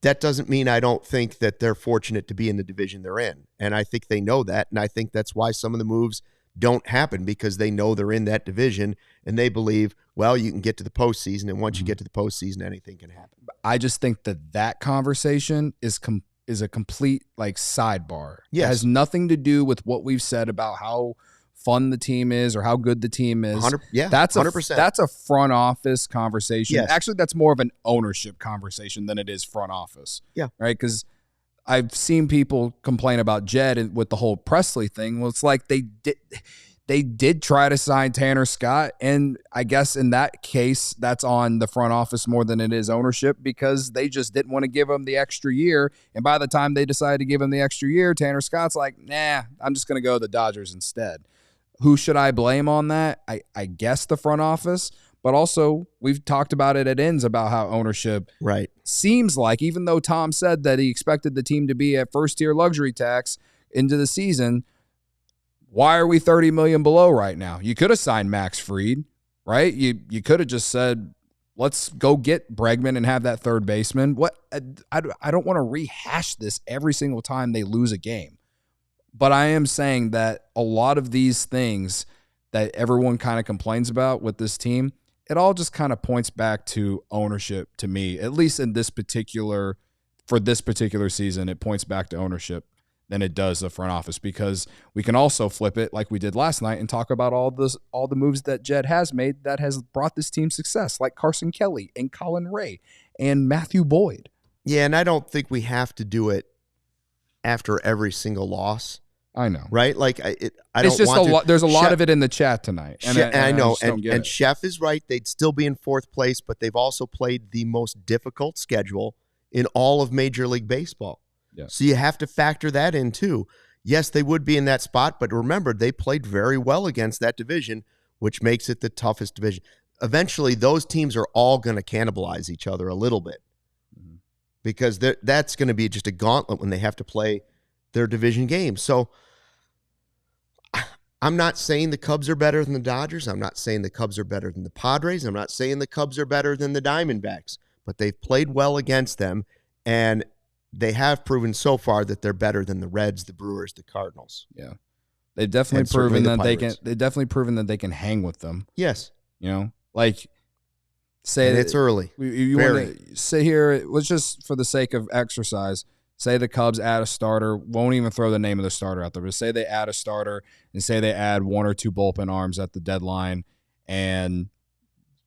[SPEAKER 1] That doesn't mean I don't think that they're fortunate to be in the division they're in. And I think they know that. And I think that's why some of the moves don't happen, because they know they're in that division and they believe, well, you can get to the postseason. And once you get to the postseason, anything can happen.
[SPEAKER 2] I just think that conversation is a complete sidebar.
[SPEAKER 1] Yes.
[SPEAKER 2] It has nothing to do with what we've said about how fun the team is or how good the team is.
[SPEAKER 1] 100%.
[SPEAKER 2] That's a front office conversation.
[SPEAKER 1] Yes.
[SPEAKER 2] Actually, that's more of an ownership conversation than it is front office.
[SPEAKER 1] Yeah.
[SPEAKER 2] Right? Because I've seen people complain about Jed with the whole Presley thing. Well, it's like they did try to sign Tanner Scott, and I guess in that case, that's on the front office more than it is ownership, because they just didn't want to give him the extra year. And by the time they decided to give him the extra year, Tanner Scott's like, nah, I'm just going to go to the Dodgers instead. Who should I blame on that? I guess the front office, but also we've talked about it at ends about how ownership seems like, even though Tom said that he expected the team to be at first-tier luxury tax into the season, why are we $30 million below right now? You could have signed Max Fried, right? You could have just said, let's go get Bregman and have that third baseman. What I don't want to rehash this every single time they lose a game. But I am saying that a lot of these things that everyone kind of complains about with this team, it all just kind of points back to ownership to me, at least in for this particular season, it points back to ownership than it does the front office, because we can also flip it like we did last night and talk about all the moves that Jed has made that has brought this team success, like Carson Kelly and Colin Ray and Matthew Boyd.
[SPEAKER 1] Yeah, and I don't think we have to do it after every single loss.
[SPEAKER 2] I know,
[SPEAKER 1] right? Like I
[SPEAKER 2] it's
[SPEAKER 1] don't
[SPEAKER 2] just
[SPEAKER 1] want
[SPEAKER 2] a lot. There's a lot of it in the chat tonight,
[SPEAKER 1] and I know. And Chef is right; they'd still be in fourth place, but they've also played the most difficult schedule in all of Major League Baseball.
[SPEAKER 2] Yeah.
[SPEAKER 1] So you have to factor that in too. Yes, they would be in that spot, but remember, they played very well against that division, which makes it the toughest division. Eventually, those teams are all going to cannibalize each other a little bit, because that's going to be just a gauntlet when they have to play their division games. So I'm not saying the Cubs are better than the Dodgers. I'm not saying the Cubs are better than the Padres. I'm not saying the Cubs are better than the Diamondbacks, but they've played well against them, and they have proven so far that they're better than the Reds, the Brewers, the Cardinals.
[SPEAKER 2] Yeah. They've definitely proven that they can hang with them.
[SPEAKER 1] Yes.
[SPEAKER 2] Like say
[SPEAKER 1] it's early.
[SPEAKER 2] You want to say here, let's just, for the sake of exercise, say the Cubs add a starter, won't even throw the name of the starter out there, but say they add a starter and say they add one or two bullpen arms at the deadline, and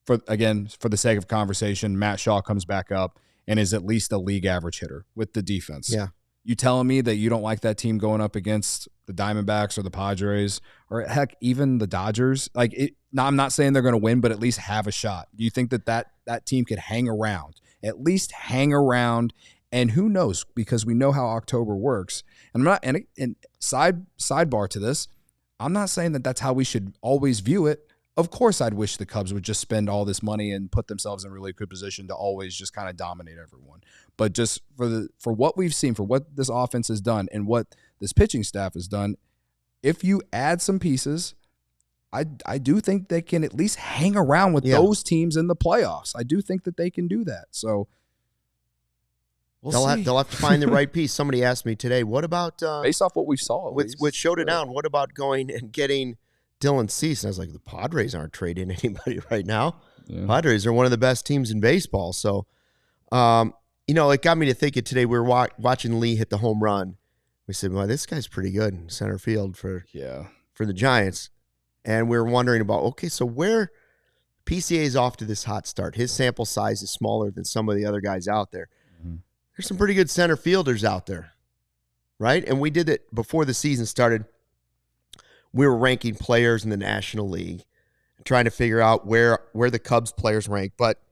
[SPEAKER 2] for the sake of conversation, Matt Shaw comes back up and is at least a league average hitter with the defense.
[SPEAKER 1] Yeah.
[SPEAKER 2] You telling me that you don't like that team going up against the Diamondbacks or the Padres or heck, even the Dodgers? Now, I'm not saying they're going to win, but at least have a shot. Do you think that team could hang around, at least hang around? And who knows, because we know how October works. And I'm not, and sidebar to this, I'm not saying that that's how we should always view it. Of course, I'd wish the Cubs would just spend all this money and put themselves in a really good position to always just kind of dominate everyone. But just for what we've seen, for what this offense has done and what this pitching staff has done, if you add some pieces, I do think they can at least hang around with those teams in the playoffs. I do think that they can do that. So
[SPEAKER 1] they'll have to find the right piece. Somebody asked me today, what about
[SPEAKER 2] based off what we saw
[SPEAKER 1] with Showed It Down, what about going and getting Dylan Cease? And I was like, the Padres aren't trading anybody right now. Yeah. Padres are one of the best teams in baseball. So, it got me to thinking today. We were watching Lee hit the home run. We said, well, this guy's pretty good in center field for the Giants. And we were wondering about, okay, so where PCA is off to this hot start. His sample size is smaller than some of the other guys out there. Mm-hmm. There's some pretty good center fielders out there, right? And we did it before the season started. We were ranking players in the National League, trying to figure out where the Cubs players rank. But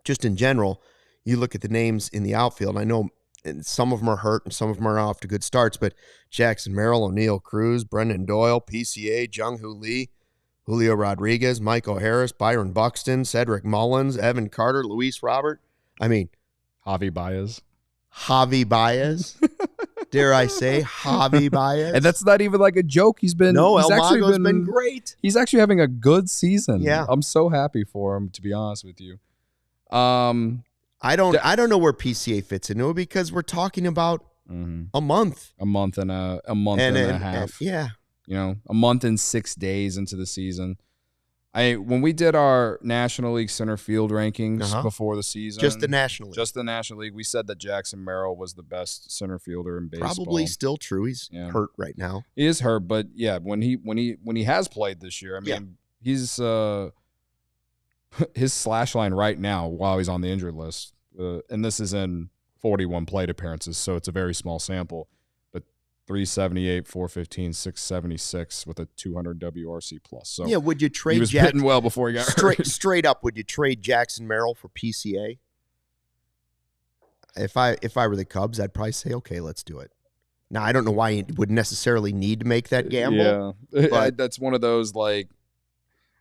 [SPEAKER 1] just in general, you look at the names in the outfield. I know some of them are hurt and some of them are off to good starts, but Jackson Merrill, O'Neill Cruz, Brendan Doyle, PCA, Jung-Hoo Lee, Julio Rodriguez, Michael Harris, Byron Buxton, Cedric Mullins, Evan Carter, Luis Robert. I mean,
[SPEAKER 2] Javi Baez.
[SPEAKER 1] Dare I say, Javi Baez.
[SPEAKER 2] And that's not even like a joke. He's
[SPEAKER 1] Elmago's been great.
[SPEAKER 2] He's actually having a good season.
[SPEAKER 1] Yeah.
[SPEAKER 2] I'm so happy for him, to be honest with you.
[SPEAKER 1] I don't know where PCA fits into it, because we're talking about a month.
[SPEAKER 2] A month and a half.
[SPEAKER 1] Yeah.
[SPEAKER 2] A month and 6 days into the season. When we did our National League center field rankings before the season,
[SPEAKER 1] just the National League,
[SPEAKER 2] we said that Jackson Merrill was the best center fielder in baseball.
[SPEAKER 1] Probably still true. He's hurt right now.
[SPEAKER 2] He is hurt, but yeah, when he has played this year, I mean, he's his slash line right now while he's on the injured list, and this is in 41 plate appearances, so it's a very small sample. 378, 415, 676 with a 200 WRC plus. So
[SPEAKER 1] yeah, would you trade?
[SPEAKER 2] He was hitting well before he got hurt.
[SPEAKER 1] Straight up, would you trade Jackson Merrill for PCA? If I were the Cubs, I'd probably say, okay, let's do it. Now I don't know why you would necessarily need to make that gamble.
[SPEAKER 2] Yeah,
[SPEAKER 1] but
[SPEAKER 2] that's one of those like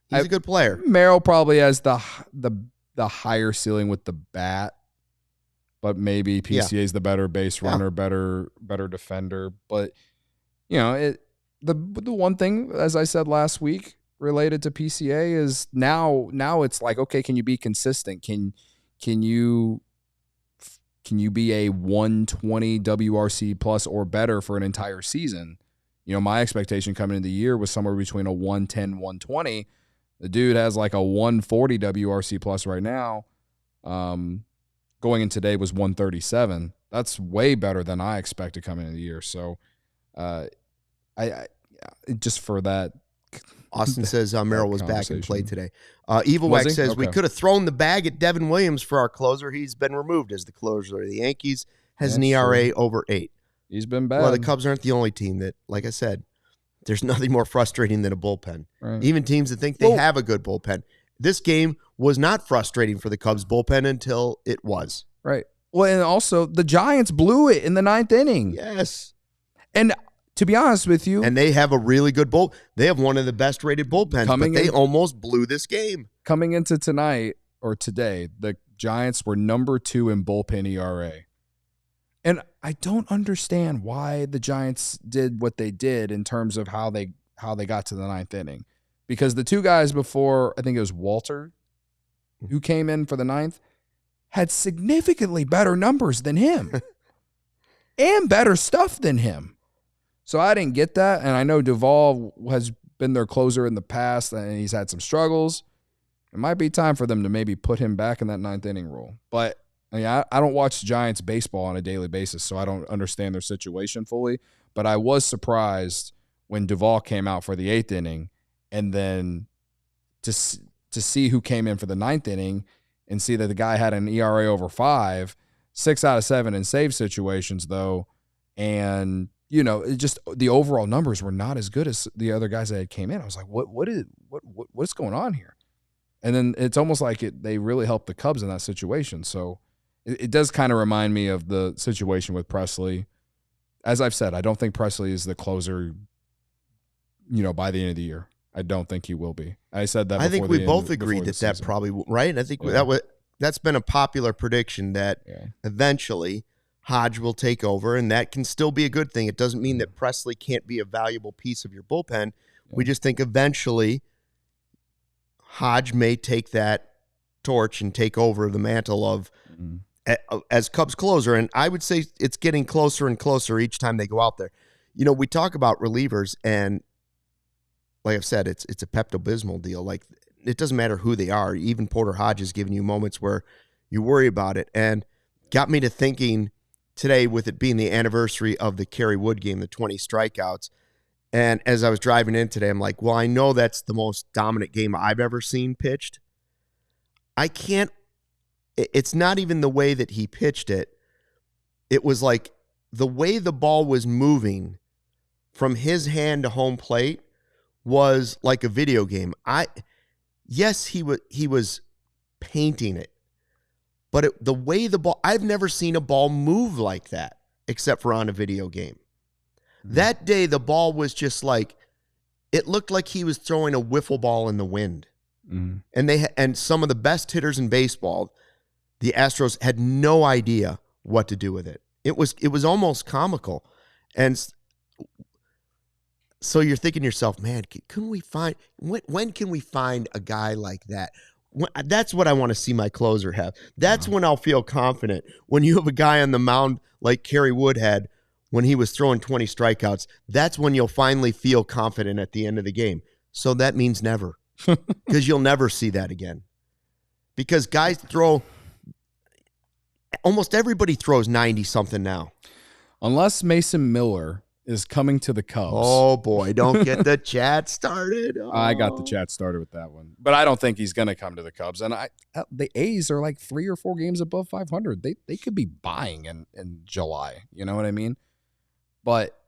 [SPEAKER 1] he's a good player.
[SPEAKER 2] Merrill probably has the higher ceiling with the bat. But maybe PCA is the better base runner, better defender. But the one thing, as I said last week, related to PCA is now it's like, okay, can you be consistent? Can you be a 120 WRC plus or better for an entire season? My expectation coming into the year was somewhere between a 110, 120. The dude has like a 140 WRC plus right now. Going in today was 137. That's way better than I expected coming into the year. So, I just for that.
[SPEAKER 1] Austin says Merrill was back in play today. Evil Wax says we could have thrown the bag at Devin Williams for our closer. He's been removed as the closer of the Yankees. Has an ERA over 8.
[SPEAKER 2] He's been bad.
[SPEAKER 1] Well, the Cubs aren't the only team that, like I said, there's nothing more frustrating than a bullpen. Right. Even teams that think they have a good bullpen. This game was not frustrating for the Cubs bullpen until it was.
[SPEAKER 2] Right. Well, and also the Giants blew it in the 9th inning.
[SPEAKER 1] Yes.
[SPEAKER 2] And to be honest with you.
[SPEAKER 1] And they have a really good they have one of the best rated bullpens, but they almost blew this game.
[SPEAKER 2] Coming into tonight or today, the Giants were number 2 in bullpen ERA. And I don't understand why the Giants did what they did in terms of how they got to the 9th inning. Because the 2 guys before, I think it was Walter, who came in for the 9th, had significantly better numbers than him and better stuff than him. So I didn't get that. And I know Duvall has been their closer in the past and he's had some struggles. It might be time for them to maybe put him back in that 9th inning role. But I don't watch Giants baseball on a daily basis, so I don't understand their situation fully. But I was surprised when Duvall came out for the 8th inning, and then to see who came in for the 9th inning and see that the guy had an ERA over 5, 6 out of 7 in save situations, though. And, it just the overall numbers were not as good as the other guys that came in. I was like, what's going on here? And then it's almost like they really helped the Cubs in that situation. So it does kind of remind me of the situation with Presley. As I've said, I don't think Presley is the closer, by the end of the year. I don't think he will be. I said that before.
[SPEAKER 1] I think we both agreed that probably, right? I think that's been a popular prediction that eventually Hodge will take over, and that can still be a good thing. It doesn't mean that Presley can't be a valuable piece of your bullpen. We just think eventually Hodge may take that torch and take over the mantle of as Cubs closer, and I would say it's getting closer and closer each time they go out there. We talk about relievers, and like I've said, it's a Pepto-Bismol deal. Like, it doesn't matter who they are. Even Porter Hodge has given you moments where you worry about it, and got me to thinking today, with it being the anniversary of the Kerry Wood game, the 20 strikeouts. And as I was driving in today, I'm like, well, I know that's the most dominant game I've ever seen pitched. It's not even the way that he pitched it. It was like the way the ball was moving from his hand to home plate was like a video game. Yes, he was painting it, but the way the ball, I've never seen a ball move like that except for on a video game. Mm-hmm. That day, the ball was just like, it looked like he was throwing a wiffle ball in the wind. Mm-hmm. And some of the best hitters in baseball, the Astros, had no idea what to do with it. It was almost comical. And so you're thinking to yourself, man, couldn't we find, when can we find a guy like that? That's what I want to see my closer have. That's when I'll feel confident. When you have a guy on the mound like Kerry Wood had when he was throwing 20 strikeouts, that's when you'll finally feel confident at the end of the game. So that means never, because you'll never see that again. Because guys almost everybody throws 90-something now.
[SPEAKER 2] Unless Mason Miller is coming to the Cubs.
[SPEAKER 1] Oh, boy. Don't get the chat started. Oh.
[SPEAKER 2] I got the chat started with that one. But I don't think he's going to come to the Cubs. And the A's are like 3 or 4 games above 500. They could be buying in July. You know what I mean? But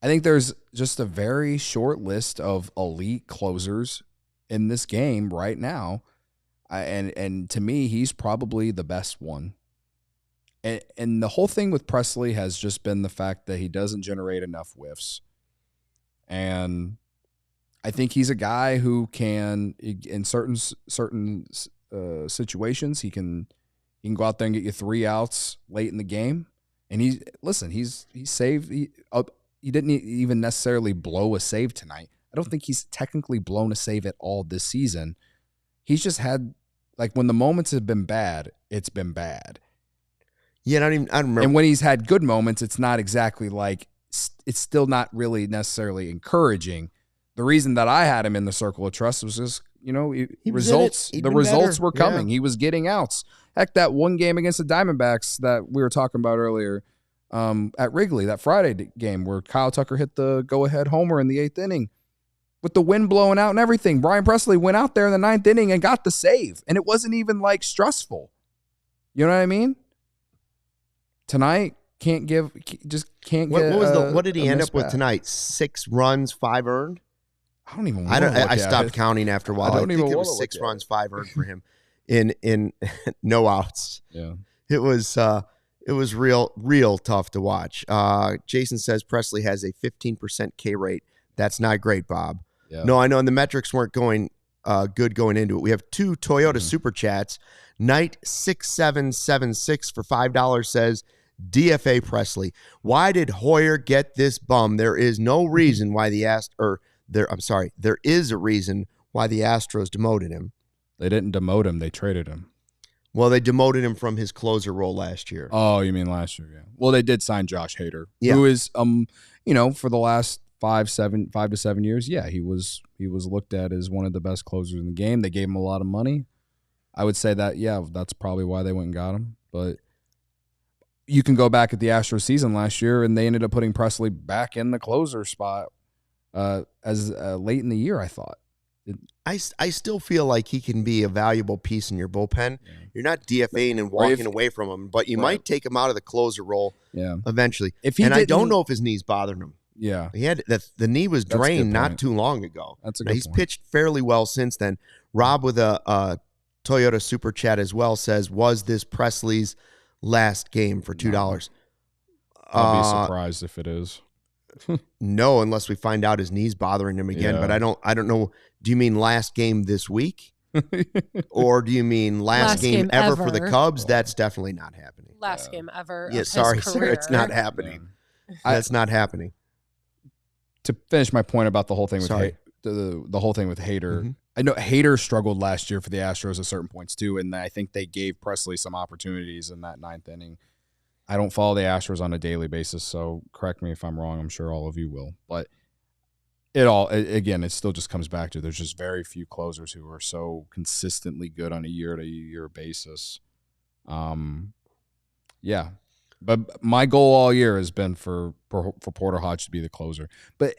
[SPEAKER 2] I think there's just a very short list of elite closers in this game right now. And to me, he's probably the best one. And the whole thing with Presley has just been the fact that he doesn't generate enough whiffs. And I think he's a guy who can, in certain situations, he can go out there and get you 3 outs late in the game. And he saved. He didn't even necessarily blow a save tonight. I don't think he's technically blown a save at all this season. He's just had, like, when the moments have been bad, it's been bad.
[SPEAKER 1] Yeah, I don't remember.
[SPEAKER 2] And when he's had good moments, it's not exactly like, it's still not really necessarily encouraging. The reason that I had him in the circle of trust was just, the results were coming. Yeah. He was getting outs. Heck, that one game against the Diamondbacks that we were talking about earlier at Wrigley, that Friday game where Kyle Tucker hit the go-ahead homer in the 8th inning with the wind blowing out and everything. Brian Presley went out there in the 9th inning and got the save, and it wasn't even, like, stressful. You know what I mean? Tonight, can't get.
[SPEAKER 1] What did he end up with tonight? 6 runs, 5 earned?
[SPEAKER 2] I don't even.
[SPEAKER 1] I stopped counting after a while. I think it was 6 runs, 5 earned for him in no outs.
[SPEAKER 2] Yeah,
[SPEAKER 1] it was real tough to watch. Jason says Presley has a 15% K rate. That's not great, Bob.
[SPEAKER 2] Yeah.
[SPEAKER 1] No, I know, and the metrics weren't going good going into it. We have 2 Toyota Super Chats. Knight 6776 for $5 says, DFA Presley. Why did Hoyer get this bum? There is no reason why there is a reason why the Astros demoted him.
[SPEAKER 2] They didn't demote him. They traded him.
[SPEAKER 1] Well, they demoted him from his closer role last year.
[SPEAKER 2] Oh, you mean last year? Yeah. Well, they did sign Josh Hader, who is, for the last 5 to 7 years, he was looked at as one of the best closers in the game. They gave him a lot of money. I would say that, that's probably why they went and got him. But you can go back at the Astros season last year, and they ended up putting Presley back in the closer spot as late in the year, I thought.
[SPEAKER 1] I still feel like he can be a valuable piece in your bullpen. Yeah. You're not DFAing and walking away from him, but you might take him out of the closer role eventually. I don't know if his knee's bothering him.
[SPEAKER 2] Yeah.
[SPEAKER 1] He had the knee was drained not too long ago.
[SPEAKER 2] That's a good
[SPEAKER 1] He's
[SPEAKER 2] point.
[SPEAKER 1] pitched fairly well since then. Rob with a Toyota Super Chat as well says, was this Presley's last game for $2?
[SPEAKER 2] I'll be surprised if it is.
[SPEAKER 1] No, unless we find out his knee's bothering him again.
[SPEAKER 2] Yeah.
[SPEAKER 1] But I don't know. Do you mean last game this week? Or do you mean last game ever for the Cubs? That's definitely not happening.
[SPEAKER 3] Last game ever.
[SPEAKER 1] Yeah, sorry, sir. It's not happening. Yeah. That's not happening.
[SPEAKER 2] To finish my point about the whole thing with the whole thing with Hader, mm-hmm. I know Hader struggled last year for the Astros at certain points too, and I think they gave Presley some opportunities in that 9th inning. I don't follow the Astros on a daily basis, so correct me if I'm wrong. I'm sure all of you will. But it still just comes back to there's just very few closers who are so consistently good on a year-to-year basis. Yeah. But my goal all year has been for Porter Hodge to be the closer. But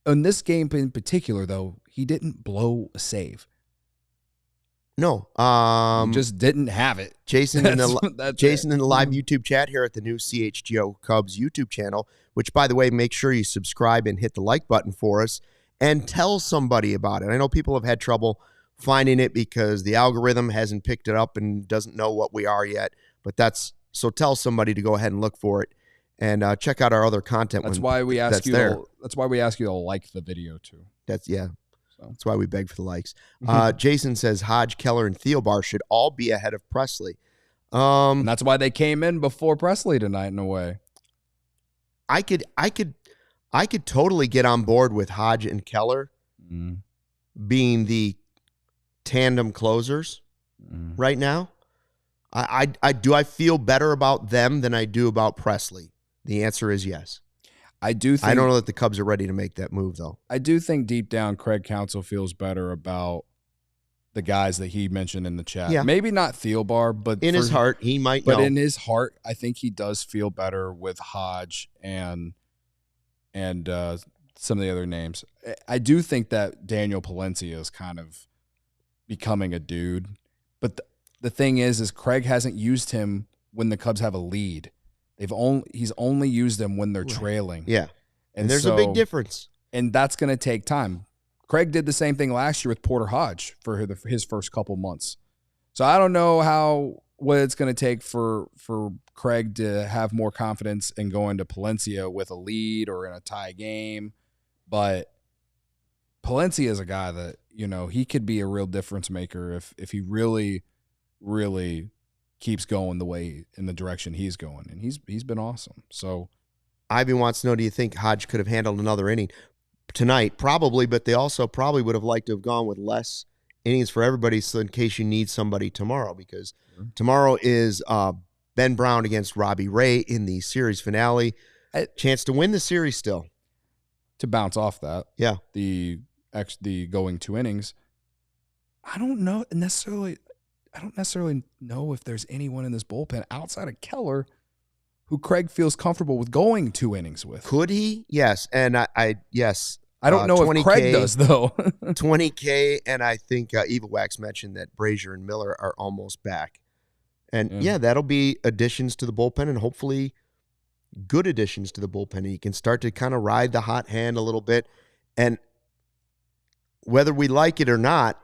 [SPEAKER 2] in this game in particular, though, he didn't blow a save.
[SPEAKER 1] No,
[SPEAKER 2] he just didn't have it.
[SPEAKER 1] Jason in the live YouTube chat here at the new CHGO Cubs YouTube channel, which, by the way, make sure you subscribe and hit the like button for us and tell somebody about it. I know people have had trouble finding it because the algorithm hasn't picked it up and doesn't know what we are yet. But so tell somebody to go ahead and look for it and check out our other content.
[SPEAKER 2] That's why we ask you. That's why we ask you to like the video too.
[SPEAKER 1] That's why we beg for the likes. Jason says Hodge, Keller, and Thielbar should all be ahead of Presley.
[SPEAKER 2] And that's why they came in before Presley tonight in a way.
[SPEAKER 1] I could totally get on board with Hodge and Keller being the tandem closers right now. I feel better about them than I do about Presley. The answer is yes. I don't know that the Cubs are ready to make that move, though.
[SPEAKER 2] I do think deep down Craig Counsell feels better about the guys that he mentioned in the chat. Yeah. Maybe not Thielbar, but
[SPEAKER 1] in his heart, he might know.
[SPEAKER 2] But in his heart, I think he does feel better with Hodge and some of the other names. I do think that Daniel Palencia is kind of becoming a dude. But the thing is Craig hasn't used him when the Cubs have a lead. He's only used them when they're trailing.
[SPEAKER 1] Yeah. And there's a big difference.
[SPEAKER 2] And that's going to take time. Craig did the same thing last year with Porter Hodge for his first couple months. So I don't know what it's going to take for Craig to have more confidence in going to Palencia with a lead or in a tie game. But Palencia is a guy that, he could be a real difference maker if he really, really keeps going in the direction he's going, and he's been awesome. So
[SPEAKER 1] Ivy wants to know, do you think Hodge could have handled another inning? tonight, probably, but they also probably would have liked to have gone with less innings for everybody, so in case you need somebody tomorrow, because tomorrow is Ben Brown against Robbie Ray in the series finale. Chance to win the series still.
[SPEAKER 2] To bounce off that,
[SPEAKER 1] yeah,
[SPEAKER 2] the going 2 innings, I don't necessarily know if there's anyone in this bullpen outside of Keller who Craig feels comfortable with going 2 innings with.
[SPEAKER 1] Could he? Yes. And yes.
[SPEAKER 2] I don't know if Craig does, though.
[SPEAKER 1] 20K, and I think Eva Wax mentioned that Brazier and Miller are almost back. And, that'll be additions to the bullpen, and hopefully good additions to the bullpen. And you can start to kind of ride the hot hand a little bit. And whether we like it or not,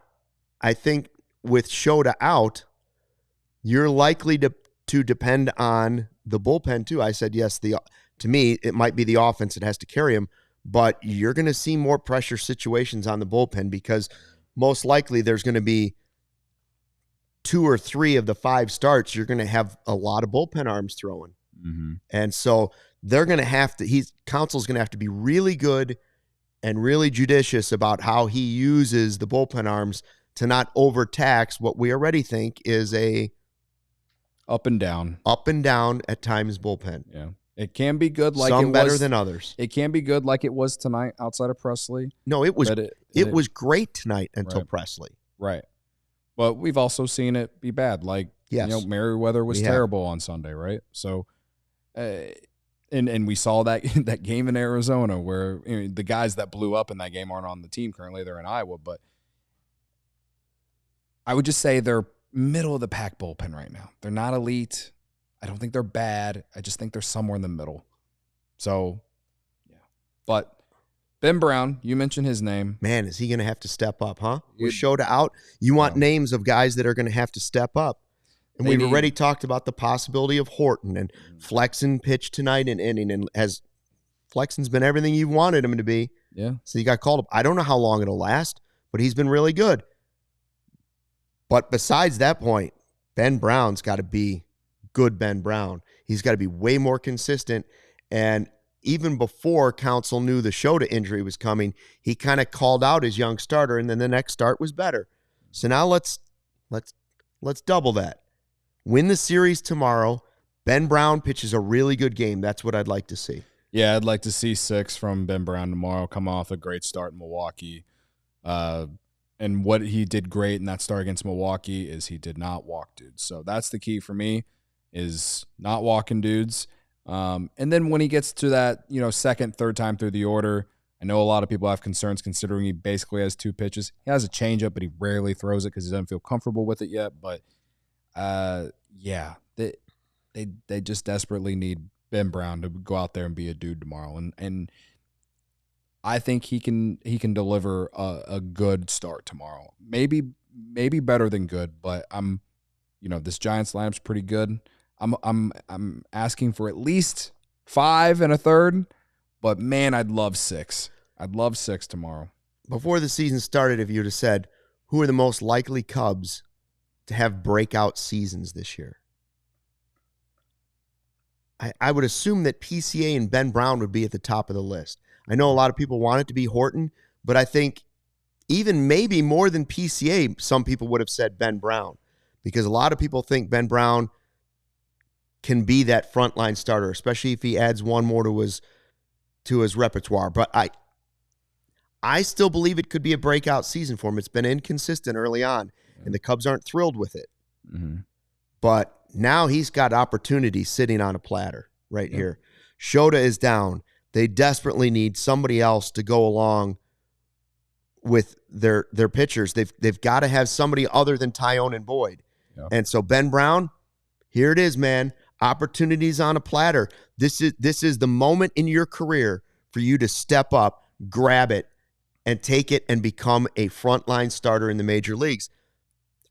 [SPEAKER 1] I think with Shota out, you're likely to depend on the bullpen too. I said, yes, to me, it might be the offense that has to carry him, but you're going to see more pressure situations on the bullpen because most likely there's going to be 2 or 3 of the 5 starts. You're going to have a lot of bullpen arms throwing.
[SPEAKER 2] Mm-hmm.
[SPEAKER 1] And so they're going to have to, Counsell's going to have to be really good and really judicious about how he uses the bullpen arms to not overtax what we already think is a
[SPEAKER 2] up and down
[SPEAKER 1] at times bullpen.
[SPEAKER 2] Yeah. It can be good like
[SPEAKER 1] some
[SPEAKER 2] it
[SPEAKER 1] better
[SPEAKER 2] was,
[SPEAKER 1] than others.
[SPEAKER 2] It can be good like it was tonight outside of Presley.
[SPEAKER 1] No, it was it was great tonight until Presley.
[SPEAKER 2] Right. But we've also seen it be bad. Like, Merriweather was terrible on Sunday, right? So and we saw that game in Arizona where the guys that blew up in that game aren't on the team currently. They're in Iowa, but I would just say they're middle of the pack bullpen right now. They're not elite. I don't think they're bad. I just think they're somewhere in the middle. So, yeah. But Ben Brown, you mentioned his name.
[SPEAKER 1] Man, is he going to have to step up, huh? With Shota out, you want names of guys that are going to have to step up. And we've already talked about the possibility of Horton and Flexen pitched tonight in inning, and Flexen's been everything you wanted him to be.
[SPEAKER 2] Yeah.
[SPEAKER 1] So he got called up. I don't know how long it'll last, but he's been really good. But besides that point, Ben Brown's got to be good Ben Brown. He's got to be way more consistent. And even before Counsell knew the Shota injury was coming, he kind of called out his young starter, and then the next start was better. So now let's double that. Win the series tomorrow. Ben Brown pitches a really good game. That's what I'd like to see.
[SPEAKER 2] Yeah, I'd like to see 6 from Ben Brown tomorrow. Come off a great start in Milwaukee. And what he did great in that start against Milwaukee is he did not walk dudes. So that's the key for me, is not walking dudes. And then when he gets to that, second, third time through the order, I know a lot of people have concerns considering he basically has 2 pitches. He has a changeup, but he rarely throws it because he doesn't feel comfortable with it yet. But they just desperately need Ben Brown to go out there and be a dude tomorrow. And I think he can deliver a good start tomorrow. Maybe better than good, but this Giants lineup's pretty good. I'm asking for at least 5 1/3, but man, I'd love 6. I'd love 6 tomorrow.
[SPEAKER 1] Before the season started, if you'd have said, who are the most likely Cubs to have breakout seasons this year? I would assume that PCA and Ben Brown would be at the top of the list. I know a lot of people want it to be Horton, but I think even maybe more than PCA, some people would have said Ben Brown, because a lot of people think Ben Brown can be that frontline starter, especially if he adds one more to his repertoire. But I still believe it could be a breakout season for him. It's been inconsistent early on, and the Cubs aren't thrilled with it.
[SPEAKER 2] Mm-hmm.
[SPEAKER 1] But now he's got opportunity sitting on a platter right here. Shota is down. They desperately need somebody else to go along with their pitchers. They've got to have somebody other than Tyone and Boyd.
[SPEAKER 2] Yeah.
[SPEAKER 1] And so Ben Brown, here it is, man. Opportunities on a platter. This is the moment in your career for you to step up, grab it, and take it and become a frontline starter in the major leagues.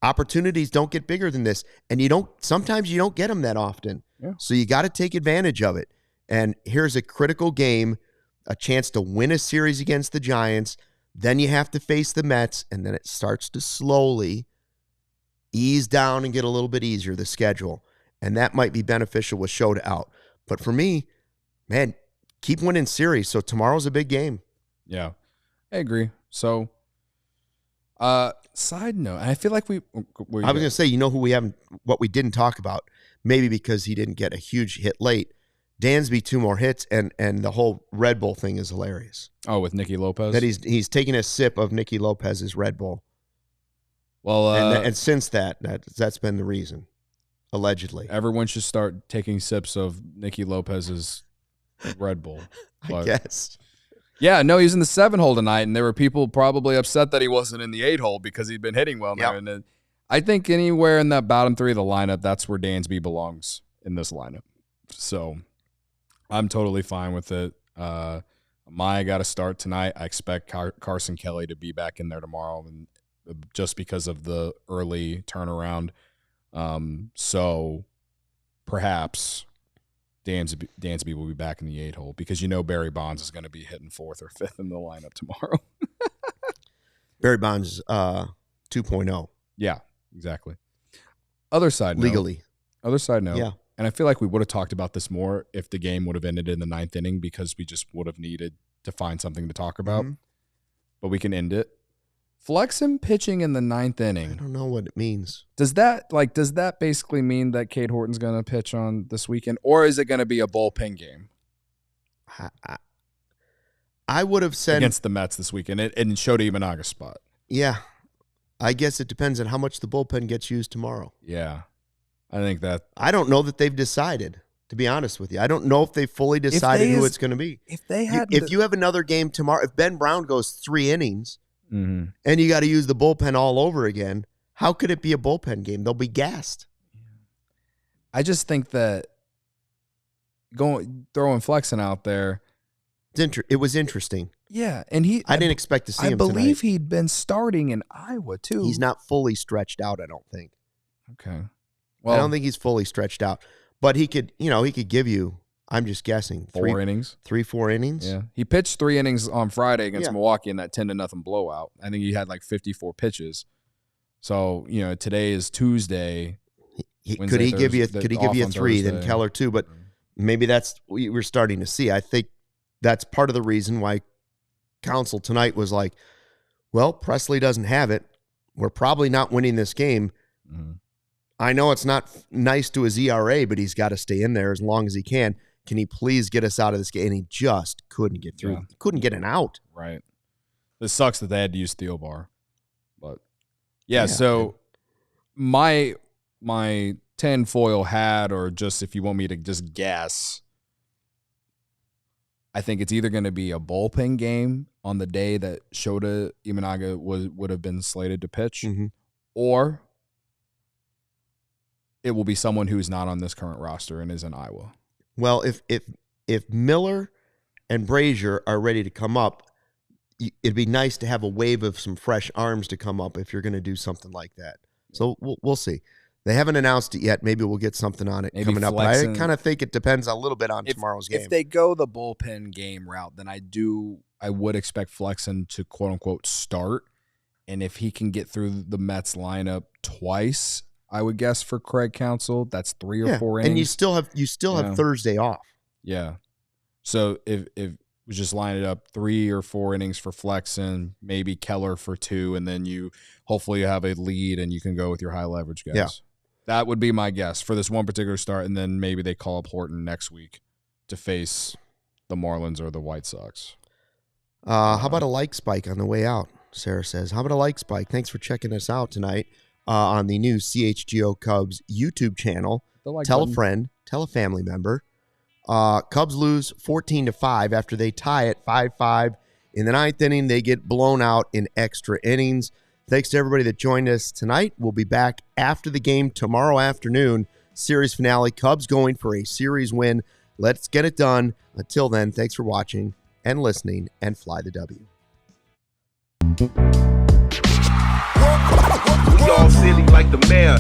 [SPEAKER 1] Opportunities don't get bigger than this, and sometimes you don't get them that often.
[SPEAKER 2] Yeah.
[SPEAKER 1] So you got to take advantage of it. And here's a critical game, a chance to win a series against the Giants. Then you have to face the Mets, and then it starts to slowly ease down and get a little bit easier, the schedule. And that might be beneficial with Shota out. But for me, man, keep winning series. So tomorrow's a big game.
[SPEAKER 2] Yeah. I agree. So, side note, I feel like I was
[SPEAKER 1] going to say, you know who what we didn't talk about, maybe because he didn't get a huge hit late. Dansby 2 more hits, and the whole Red Bull thing is hilarious.
[SPEAKER 2] Oh, with Nicky Lopez?
[SPEAKER 1] That he's taking a sip of Nicky Lopez's Red Bull.
[SPEAKER 2] Well,
[SPEAKER 1] and since that's been the reason, allegedly.
[SPEAKER 2] Everyone should start taking sips of Nicky Lopez's Red Bull.
[SPEAKER 1] I guess.
[SPEAKER 2] Yeah, no, he's in the 7-hole tonight, and there were people probably upset that he wasn't in the 8-hole because he'd been hitting well now. And I think anywhere in that bottom 3 of the lineup, that's where Dansby belongs in this lineup. So I'm totally fine with it. Amaya got to start tonight. I expect Carson Kelly to be back in there tomorrow, and just because of the early turnaround. So perhaps Dansby will be back in the 8-hole because Barry Bonds is going to be hitting 4th or 5th in the lineup tomorrow.
[SPEAKER 1] Barry Bonds 2.0.
[SPEAKER 2] Yeah, exactly. Other side note.
[SPEAKER 1] Legally.
[SPEAKER 2] Other side note.
[SPEAKER 1] Yeah.
[SPEAKER 2] And I feel like we would have talked about this more if the game would have ended in the 9th inning because we just would have needed to find something to talk about. Mm-hmm. But we can end it. Flexen pitching in the 9th inning.
[SPEAKER 1] I don't know what it means.
[SPEAKER 2] Does that basically mean that Cade Horton's going to pitch on this weekend, or is it going to be a bullpen game?
[SPEAKER 1] I would have said
[SPEAKER 2] against the Mets this weekend and Shota Imanaga's spot.
[SPEAKER 1] Yeah, I guess it depends on how much the bullpen gets used tomorrow.
[SPEAKER 2] Yeah, I think that.
[SPEAKER 1] I don't know that they've decided. To be honest with you, I don't know if they fully decided who it's going to be. If you have another game tomorrow, if Ben Brown goes 3 innings. Mm-hmm. And you got to use the bullpen all over again, how could it be a bullpen game? They'll be gassed.
[SPEAKER 2] I just think that throwing Flexen out there.
[SPEAKER 1] It was interesting.
[SPEAKER 2] Yeah, and I
[SPEAKER 1] didn't expect to see him
[SPEAKER 2] tonight. I believe
[SPEAKER 1] tonight.
[SPEAKER 2] He'd been starting in Iowa, too.
[SPEAKER 1] He's not fully stretched out, I don't think.
[SPEAKER 2] Okay.
[SPEAKER 1] Well, I don't think he's fully stretched out. But he could give you, I'm just guessing,
[SPEAKER 2] 4 innings.
[SPEAKER 1] 3-4 innings.
[SPEAKER 2] Yeah. He pitched 3 innings on Friday against Milwaukee in that 10-0 blowout. I think he had like 54 pitches. So, today is Tuesday.
[SPEAKER 1] Could he give you 3, then Keller 2? But maybe that's what we're starting to see. I think that's part of the reason why Counsell tonight was like, well, Presley doesn't have it. We're probably not winning this game. Mm-hmm. I know it's not nice to his ERA, but he's got to stay in there as long as he can. Can he please get us out of this game? And he just couldn't get through. Yeah. Couldn't get an out.
[SPEAKER 2] Right. It sucks that they had to use Theobar. But, yeah, so my tinfoil hat, or just if you want me to just guess, I think it's either going to be a bullpen game on the day that Shota Imanaga would have been slated to pitch, mm-hmm. or it will be someone who's not on this current roster and is in Iowa.
[SPEAKER 1] Well, if Miller and Brazier are ready to come up, it'd be nice to have a wave of some fresh arms to come up if you're going to do something like that. So we'll see. They haven't announced it yet. Maybe we'll get something on it coming up. But I kind of think it depends a little bit on tomorrow's game.
[SPEAKER 2] If they go the bullpen game route, then I would expect Flexen to quote unquote start. And if he can get through the Mets lineup twice, I would guess for Craig Counsell, that's 3 or 4 innings.
[SPEAKER 1] And you still have Thursday off.
[SPEAKER 2] Yeah. So if we just line it up 3 or 4 innings for Flexen, maybe Keller for 2, and then you hopefully have a lead and you can go with your high leverage guys. Yeah. That would be my guess for this one particular start, and then maybe they call up Horton next week to face the Marlins or the White Sox.
[SPEAKER 1] How about a like spike on the way out? Sarah says, how about a like spike? Thanks for checking us out tonight on the new CHGO Cubs YouTube channel. Tell a friend, tell a family member. Cubs lose 14-5 after they tie at 5-5. In the 9th inning, they get blown out in extra innings. Thanks to everybody that joined us tonight. We'll be back after the game tomorrow afternoon. Series finale. Cubs going for a series win. Let's get it done. Until then, thanks for watching and listening, and fly the W.
[SPEAKER 3] We all silly like the mayor.